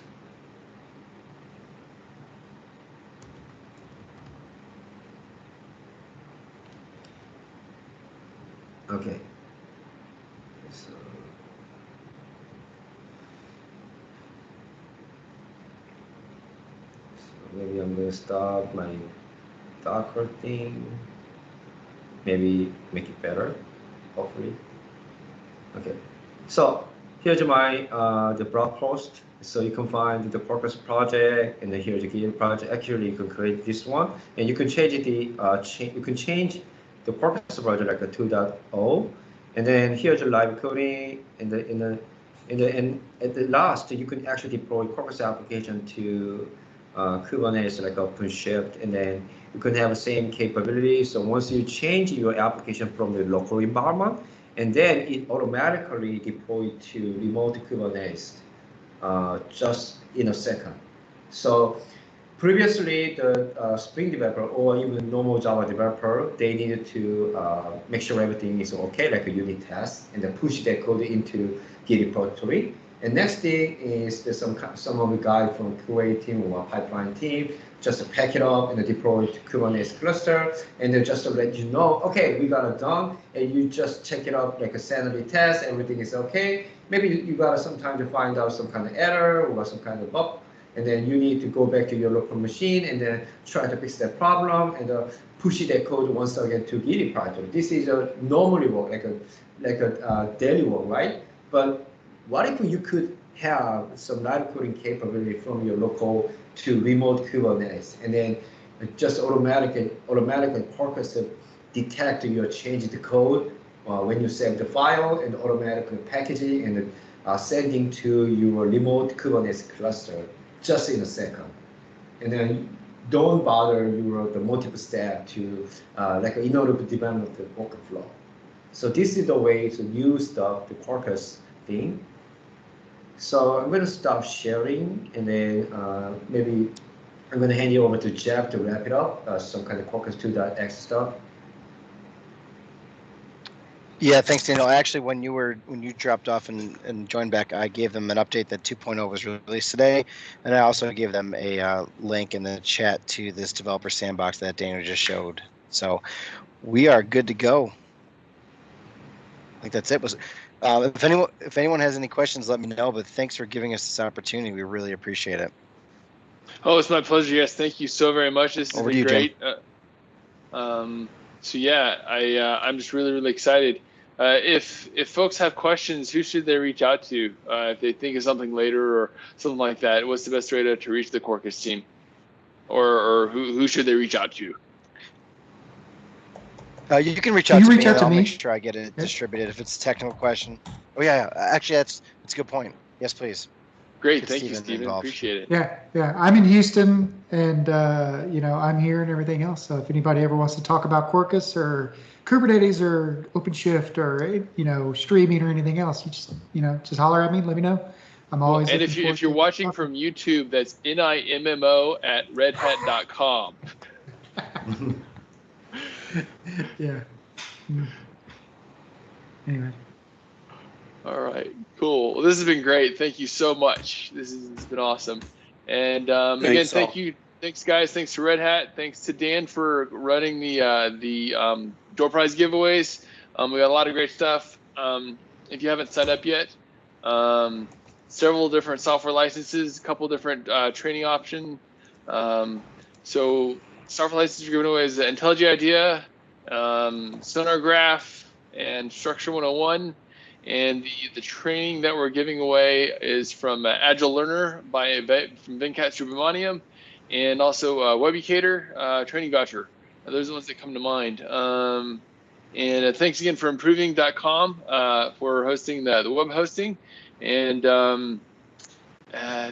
Speaker 3: Okay. So maybe I'm going to start my Docker thing. Maybe make it better, hopefully. Okay. So here's my the blog post. So you can find the Quarkus project, and then here's the Git project. Actually, you can create this one, and you can change the you can change the Quarkus project like a 2.0, and then here's the live coding, and at the last you can actually deploy Quarkus application to Kubernetes like OpenShift, and then you can have the same capability. So once you change your application from the local environment, and then it automatically deployed to remote Kubernetes just in a second. So previously, the Spring developer or even normal Java developer, they needed to make sure everything is okay, like a unit test, and then push that code into Git repository. And next thing is there's some of the guy from QA team or pipeline team just pack it up and deploy to Kubernetes cluster, and then just to let you know, okay, we got it done, and you just check it out like a sanity test, everything is okay. Maybe you got some time to find out some kind of error or some kind of bug, and then you need to go back to your local machine and then try to fix that problem and push that code once again to Git repository. This is a normally work, like a daily work, right? But what if you could have some live coding capability from your local to remote Kubernetes, and then just automatically Quarkus detect your change the code when you save the file, and automatically packaging and sending to your remote Kubernetes cluster just in a second. And then don't bother the multiple step to like in order to develop the workflow. So this is the way to use the Quarkus thing. So I'm going to stop sharing, and then maybe I'm going to hand you over to Jeff to wrap it up, some kind of Quarkus 2.x stuff.
Speaker 2: Yeah, thanks, Daniel. Actually, when you dropped off and joined back, I gave them an update that 2.0 was released today, and I also gave them a link in the chat to this developer sandbox that Daniel just showed. So we are good to go. I think that's it. If anyone has any questions, let me know. But thanks for giving us this opportunity. We really appreciate it.
Speaker 1: Oh, it's my pleasure. Yes, thank you so very much. This has
Speaker 2: Over to
Speaker 1: been
Speaker 2: you,
Speaker 1: great. So yeah, I'm just really excited. If folks have questions, who should they reach out to if they think of something later or something like that? What's the best way to reach the Quarkus team, or who should they reach out to?
Speaker 2: You can reach out to me. I'll
Speaker 4: me.
Speaker 2: make sure I get it distributed if it's a technical question. Oh yeah, actually that's a good point. Yes, please.
Speaker 1: Great, thank you, Stephen. Appreciate it.
Speaker 4: Yeah. I'm in Houston, and I'm here and everything else. So if anybody ever wants to talk about Quarkus or Kubernetes or OpenShift or streaming or anything else, you just holler at me. Let me know. I'm always.
Speaker 1: And if you're watching from YouTube, that's nimmo@redhat.com.
Speaker 4: Yeah. Anyway.
Speaker 1: All right, cool. Well, this has been great. Thank you so much. This has been awesome. And again, thank you. Thanks, guys. Thanks to Red Hat. Thanks to Dan for running the door prize giveaways. We got a lot of great stuff. If you haven't signed up yet, several different software licenses, a couple different training options. So software licenses you're giving away is the IntelliJ IDEA, SonarGraph, and Structure 101. And the training that we're giving away is from Agile Learner from Venkat Subramaniam, and also Webucator, Training Voucher. Those are the ones that come to mind. And thanks again for improving.com for hosting the web hosting. And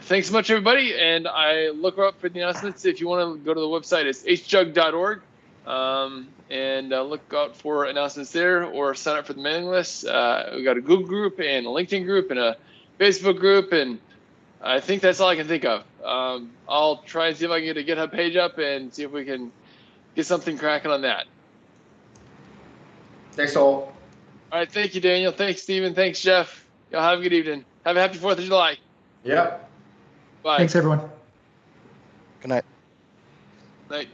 Speaker 1: thanks so much, everybody. And I look up for the announcements. If you want to go to the website, it's hjug.org. and look out for announcements there, or sign up for the mailing list. We got a Google group and a LinkedIn group and a Facebook group, and I think that's all I can think of. I'll try and see if I can get a GitHub page up and see if we can get something cracking on that.
Speaker 6: Thanks all.
Speaker 1: All right, thank you, Daniel. Thanks, Stephen. Thanks, Jeff. Y'all have a good evening. Have a happy 4th of July.
Speaker 6: Yep.
Speaker 1: Bye.
Speaker 4: Thanks, everyone.
Speaker 2: Good night.
Speaker 1: Night.